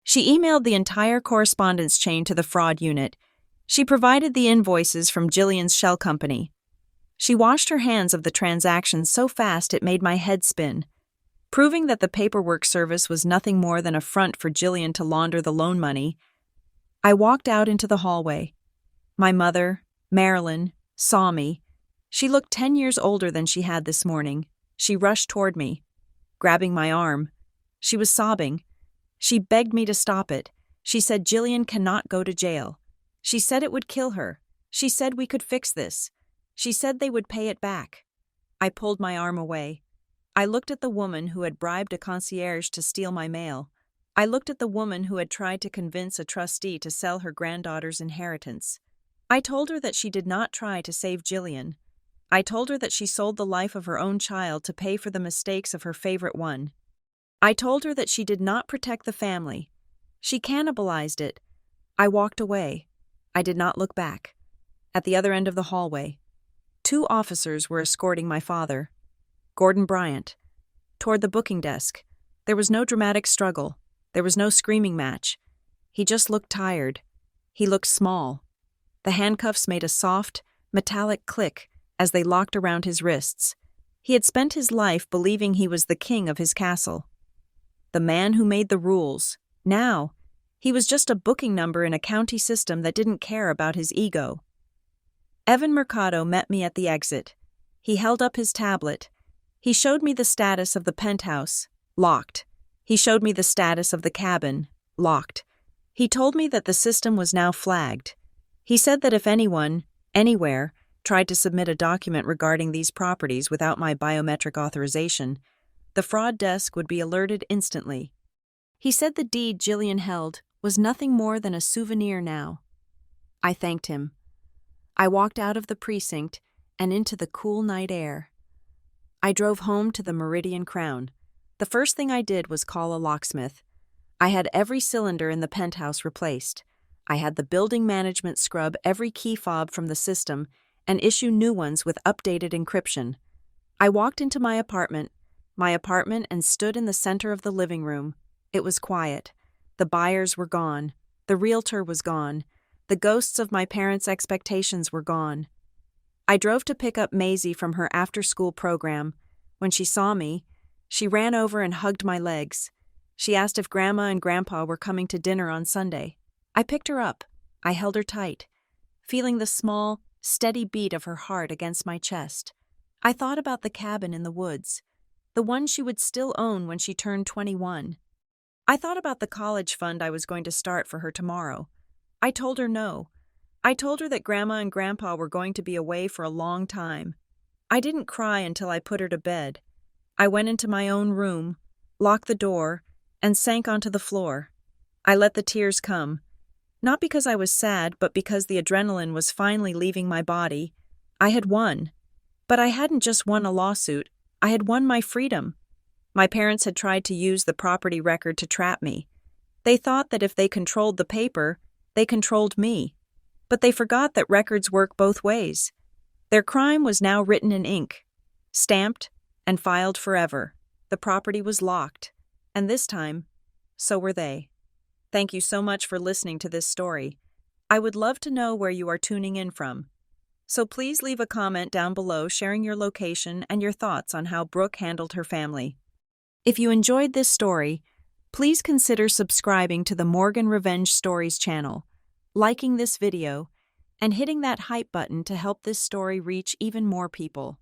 Speaker 1: She emailed the entire correspondence chain to the fraud unit. She provided the invoices from Jillian's shell company. She washed her hands of the transaction so fast it made my head spin, proving that the paperwork service was nothing more than a front for Jillian to launder the loan money. I walked out into the hallway. My mother, Marilyn, saw me. She looked 10 years older than she had this morning. She rushed toward me, grabbing my arm. She was sobbing. She begged me to stop it. She said Jillian cannot go to jail. She said it would kill her. She said we could fix this. She said they would pay it back. I pulled my arm away. I looked at the woman who had bribed a concierge to steal my mail. I looked at the woman who had tried to convince a trustee to sell her granddaughter's inheritance. I told her that she did not try to save Jillian. I told her that she sold the life of her own child to pay for the mistakes of her favorite one. I told her that she did not protect the family. She cannibalized it. I walked away. I did not look back. At the other end of the hallway, 2 officers were escorting my father, Gordon Bryant, toward the booking desk. There was no dramatic struggle. There was no screaming match. He just looked tired. He looked small. The handcuffs made a soft, metallic click as they locked around his wrists. He had spent his life believing he was the king of his castle, the man who made the rules. Now, he was just a booking number in a county system that didn't care about his ego. Evan Mercado met me at the exit. He held up his tablet. He showed me the status of the penthouse, locked. He showed me the status of the cabin, locked. He told me that the system was now flagged. He said that if anyone, anywhere, tried to submit a document regarding these properties without my biometric authorization, the fraud desk would be alerted instantly. He said the deed Jillian held was nothing more than a souvenir now. I thanked him. I walked out of the precinct and into the cool night air. I drove home to the Meridian Crown. The first thing I did was call a locksmith. I had every cylinder in the penthouse replaced. I had the building management scrub every key fob from the system and issue new ones with updated encryption. I walked into my apartment and stood in the center of the living room. It was quiet. The buyers were gone. The realtor was gone. The ghosts of my parents' expectations were gone. I drove to pick up Maisie from her after-school program. When she saw me, she ran over and hugged my legs. She asked if Grandma and Grandpa were coming to dinner on Sunday. I picked her up. I held her tight, feeling the small, steady beat of her heart against my chest. I thought about the cabin in the woods, the one she would still own when she turned 21. I thought about the college fund I was going to start for her tomorrow. I told her no. I told her that Grandma and Grandpa were going to be away for a long time. I didn't cry until I put her to bed. I went into my own room, locked the door, and sank onto the floor. I let the tears come, not because I was sad, but because the adrenaline was finally leaving my body. I had won. But I hadn't just won a lawsuit. I had won my freedom. My parents had tried to use the property record to trap me. They thought that if they controlled the paper, they controlled me. But they forgot that records work both ways. Their crime was now written in ink, stamped, and filed forever. The property was locked. And this time, so were they. Thank you so much for listening to this story. I would love to know where you are tuning in from. So please leave a comment down below sharing your location and your thoughts on how Brooke handled her family. If you enjoyed this story, please consider subscribing to the Morgan Revenge Stories channel, liking this video, and hitting that hype button to help this story reach even more people.